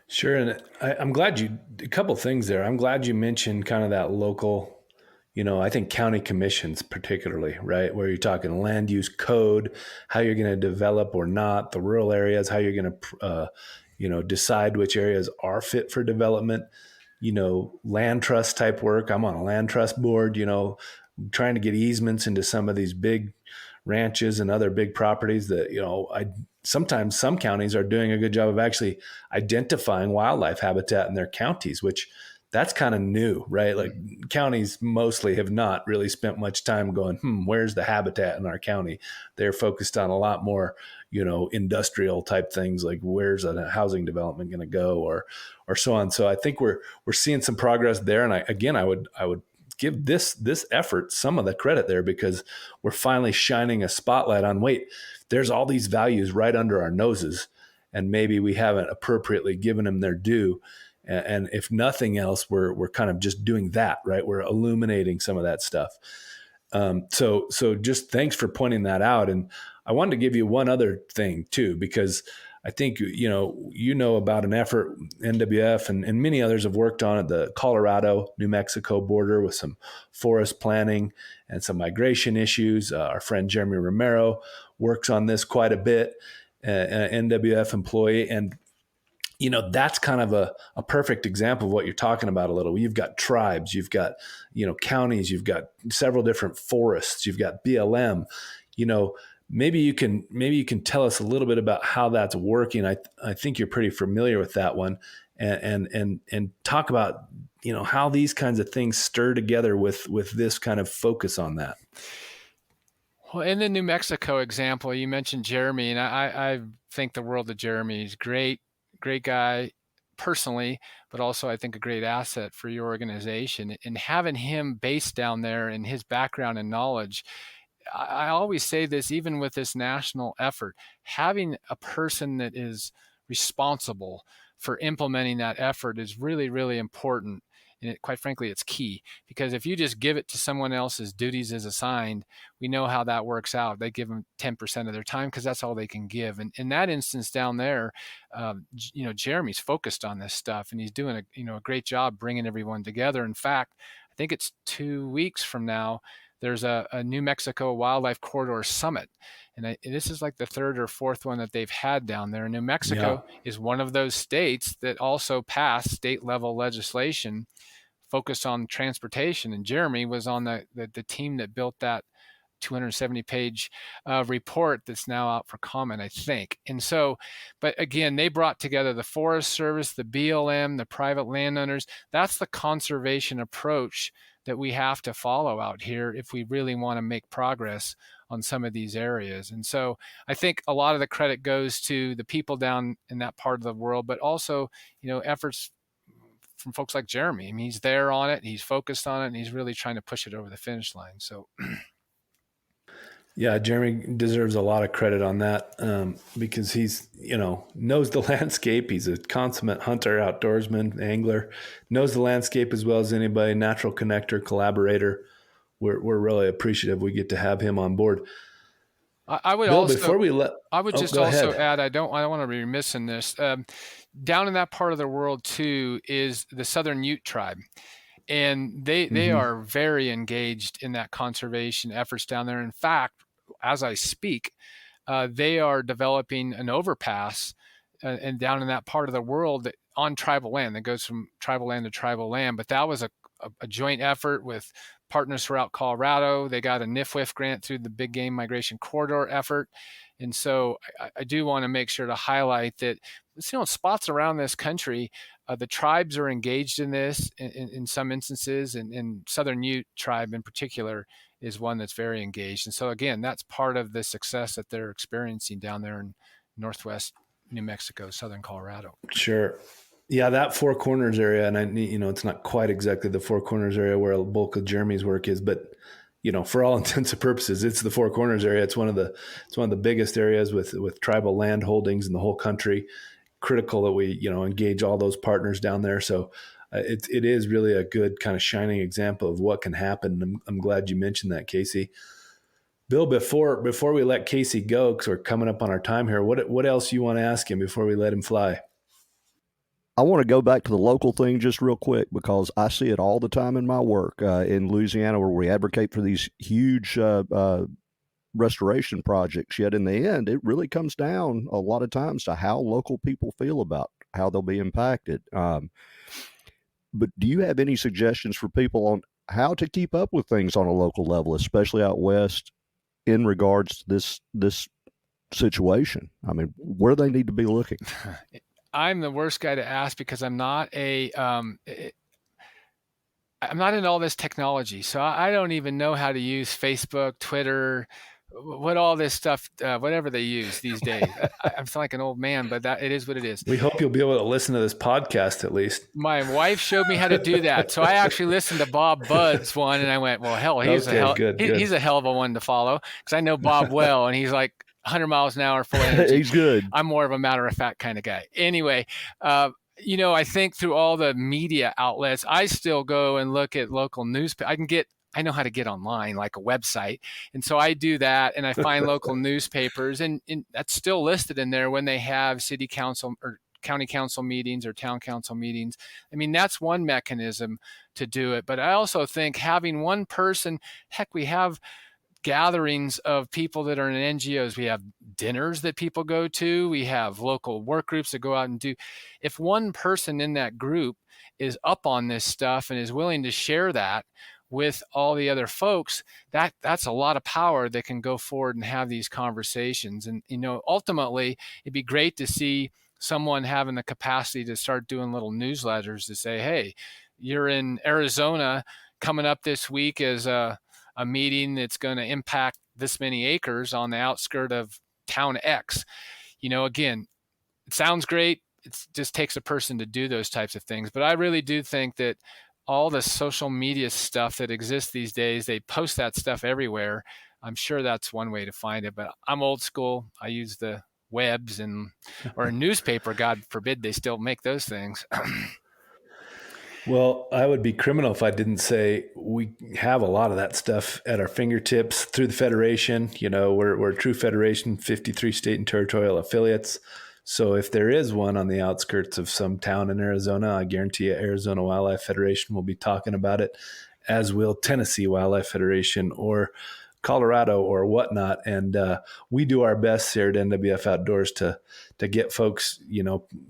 sure. And I'm glad a couple things there. I'm glad you mentioned kind of that local, I think county commissions particularly, right? Where you're talking land use code, how you're going to develop or not, the rural areas, how you're going to, decide which areas are fit for development, land trust type work. I'm on a land trust board, trying to get easements into some of these big ranches and other big properties that, sometimes some counties are doing a good job of actually identifying wildlife habitat in their counties, which that's kind of new, right? Like counties mostly have not really spent much time going, where's the habitat in our county? They're focused on a lot more, industrial type things, like where's a housing development going to go or so on. So I think we're seeing some progress there. And I would give this effort some of the credit there, because we're finally shining a spotlight on, there's all these values right under our noses, and maybe we haven't appropriately given them their due. And if nothing else, we're kind of just doing that, right? We're illuminating some of that stuff. So just thanks for pointing that out. And I wanted to give you one other thing too, because I think, about an effort NWF and many others have worked on at the Colorado, New Mexico border with some forest planning and some migration issues. Our friend Jeremy Romero works on this quite a bit, an NWF employee. And, that's kind of a perfect example of what you're talking about a little. You've got tribes, you've got, counties, you've got several different forests, you've got BLM, Maybe you can tell us a little bit about how that's working. I think you're pretty familiar with that one, and talk about how these kinds of things stir together with this kind of focus on that. Well, in the New Mexico example, you mentioned Jeremy, and I think the world of Jeremy. He's great guy personally, but also I think a great asset for your organization. And having him based down there and his background and knowledge, I always say this, even with this national effort, having a person that is responsible for implementing that effort is really, really important. And quite frankly, it's key, because if you just give it to someone else's duties as assigned, we know how that works out. They give them 10% of their time because that's all they can give. And in that instance down there, Jeremy's focused on this stuff, and he's doing a great job bringing everyone together. In fact, I think it's 2 weeks from now, there's a New Mexico Wildlife Corridor Summit. And this is like the third or fourth one that they've had down there. New Mexico is one of those states that also passed state level legislation focused on transportation. And Jeremy was on the team that built that 270-page report that's now out for comment, I think. And so, but again, they brought together the Forest Service, the BLM, the private landowners. That's the conservation approach that we have to follow out here if we really want to make progress on some of these areas. And so I think a lot of the credit goes to the people down in that part of the world, but also, efforts from folks like Jeremy. I mean, he's there on it, he's focused on it, and he's really trying to push it over the finish line. So yeah, Jeremy deserves a lot of credit on that because he's, knows the landscape. He's a consummate hunter, outdoorsman, angler, knows the landscape as well as anybody, natural connector, collaborator. We're really appreciative we get to have him on board. I would Bill, also, before we let, I would just go also ahead. add, I don't want to be remiss in this. Down in that part of the world too is the Southern Ute tribe. And they are very engaged in that conservation efforts down there. In fact, as I speak, they are developing an overpass and down in that part of the world on tribal land that goes from tribal land to tribal land. But that was a joint effort with partners throughout Colorado. They got a NIFWIF grant through the Big Game Migration Corridor effort. And so I do want to make sure to highlight that, spots around this country, the tribes are engaged in this in some instances, and Southern Ute tribe in particular is one that's very engaged. And so again, that's part of the success that they're experiencing down there in Northwest New Mexico, Southern Colorado. Sure. Yeah, that Four Corners area, and it's not quite exactly the Four Corners area where a bulk of Jeremy's work is, but for all intents and purposes, it's the Four Corners area. It's one of the biggest areas with tribal land holdings in the whole country. Critical that we engage all those partners down there. So it is really a good kind of shining example of what can happen. I'm glad you mentioned that, Casey. Bill, before we let Casey go, because we're coming up on our time here, what else you want to ask him before we let him fly? I want to go back to the local thing just real quick because I see it all the time in my work in Louisiana, where we advocate for these huge restoration projects. Yet in the end, it really comes down a lot of times to how local people feel about how they'll be impacted. But do you have any suggestions for people on how to keep up with things on a local level, especially out west, in regards to this situation? I mean, where they need to be looking? I'm the worst guy to ask because I'm not I'm not in all this technology. So I don't even know how to use Facebook, Twitter, what all this stuff, whatever they use these days. I'm sound like an old man, but it is what it is. We hope you'll be able to listen to this podcast at least. My wife showed me how to do that. So I actually listened to Bob Budd's one and I went, well, hell, he's a hell of a one to follow because I know Bob well. And he's like 100 miles an hour, full energy. He's good. I'm more of a matter of fact kind of guy. Anyway, I think through all the media outlets, I still go and look at local newspapers. I know how to get online, like a website. And so I do that and I find local newspapers and that's still listed in there when they have city council or county council meetings or town council meetings. I mean, that's one mechanism to do it. But I also think having one person, heck, we have gatherings of people that are in NGOs. We have dinners that people go to. We have local work groups that go out and do. If one person in that group is up on this stuff and is willing to share that with all the other folks, that's a lot of power that can go forward and have these conversations. And, ultimately, it'd be great to see someone having the capacity to start doing little newsletters to say, hey, you're in Arizona coming up this week as a meeting that's going to impact this many acres on the outskirt of town X. Again, it sounds great. It just takes a person to do those types of things. But I really do think that all the social media stuff that exists these days, they post that stuff everywhere. I'm sure that's one way to find it, but I'm old school. I use the webs or a newspaper. God forbid they still make those things. Well, I would be criminal if I didn't say we have a lot of that stuff at our fingertips through the Federation. We're a true Federation, 53 state and territorial affiliates. So if there is one on the outskirts of some town in Arizona, I guarantee you Arizona Wildlife Federation will be talking about it, as will Tennessee Wildlife Federation or Colorado or whatnot. And we do our best here at NWF Outdoors to get folks,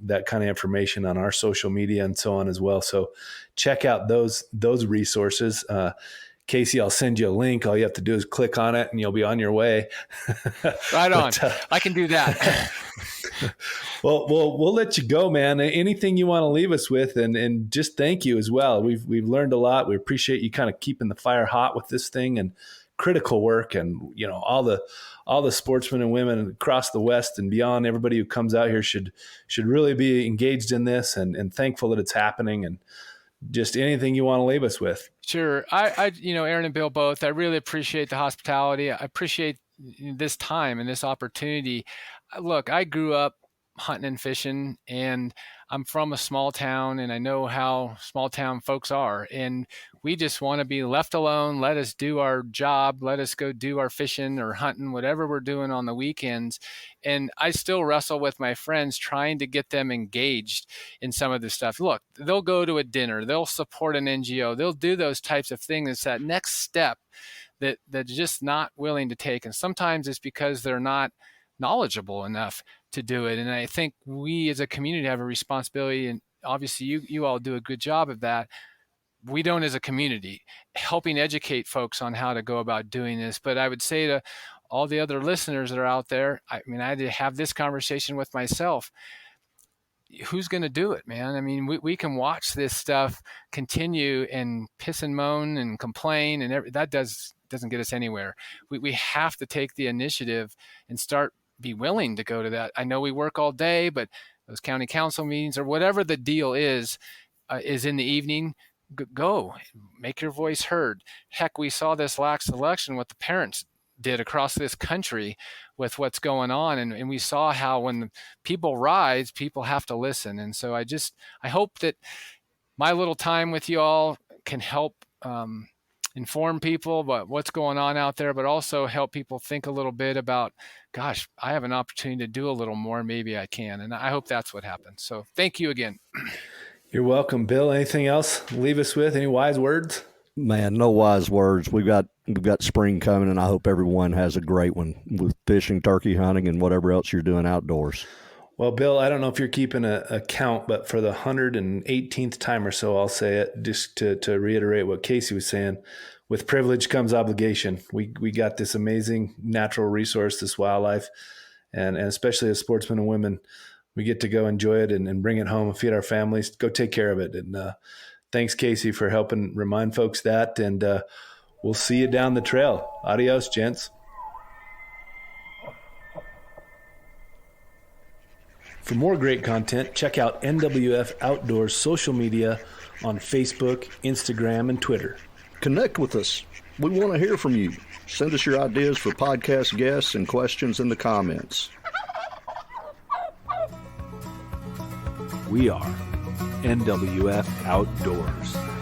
that kind of information on our social media and so on as well. So check out those resources. Casey, I'll send you a link. All you have to do is click on it and you'll be on your way. Right on. I can do that. Well, we'll let you go, man. Anything you want to leave us with, and just thank you as well. We've learned a lot. We appreciate you kind of keeping the fire hot with this thing and critical work, and all the sportsmen and women across the West and beyond, everybody who comes out here should really be engaged in this and thankful that it's happening. And just anything you want to leave us with. Sure. I Aaron and Bill both, I really appreciate the hospitality. I appreciate this time and this opportunity. Look, I grew up hunting and fishing, and I'm from a small town, and I know how small town folks are, and we just want to be left alone. Let us do our job. Let us go do our fishing or hunting, whatever we're doing on the weekends. And I still wrestle with my friends trying to get them engaged in some of this stuff. Look, they'll go to a dinner, they'll support an NGO, they'll do those types of things. It's that next step that they're just not willing to take. And sometimes it's because they're not knowledgeable enough to do it. And I think we as a community have a responsibility, and obviously you all do a good job of that. We don't as a community, helping educate folks on how to go about doing this. But I would say to all the other listeners that are out there, I had to have this conversation with myself. Who's going to do it, man? I mean, we can watch this stuff continue and piss and moan and complain, and that doesn't get us anywhere. We have to take the initiative and be willing to go to that. I know we work all day, but those county council meetings or whatever the deal is in the evening. Go make your voice heard. Heck, we saw this last election, what the parents did across this country with what's going on. And we saw how when the people rise, people have to listen. And so I hope that my little time with you all can help inform people about what's going on out there, but also help people think a little bit about, gosh, I have an opportunity to do a little more. Maybe I can. And I hope that's what happens. So thank you again. You're welcome, Bill. Anything else leave us with? Any wise words? Man, no wise words. We've got spring coming, and I hope everyone has a great one with fishing, turkey hunting, and whatever else you're doing outdoors. Well, Bill, I don't know if you're keeping a count, but for the 118th time or so, I'll say it just to reiterate what Casey was saying. With privilege comes obligation. We got this amazing natural resource, this wildlife, and especially as sportsmen and women, we get to go enjoy it and bring it home and feed our families. Go take care of it. And thanks, Casey, for helping remind folks that. And we'll see you down the trail. Adios, gents. For more great content, check out NWF Outdoors social media on Facebook, Instagram, and Twitter. Connect with us. We want to hear from you. Send us your ideas for podcast guests and questions in the comments. We are NWF Outdoors.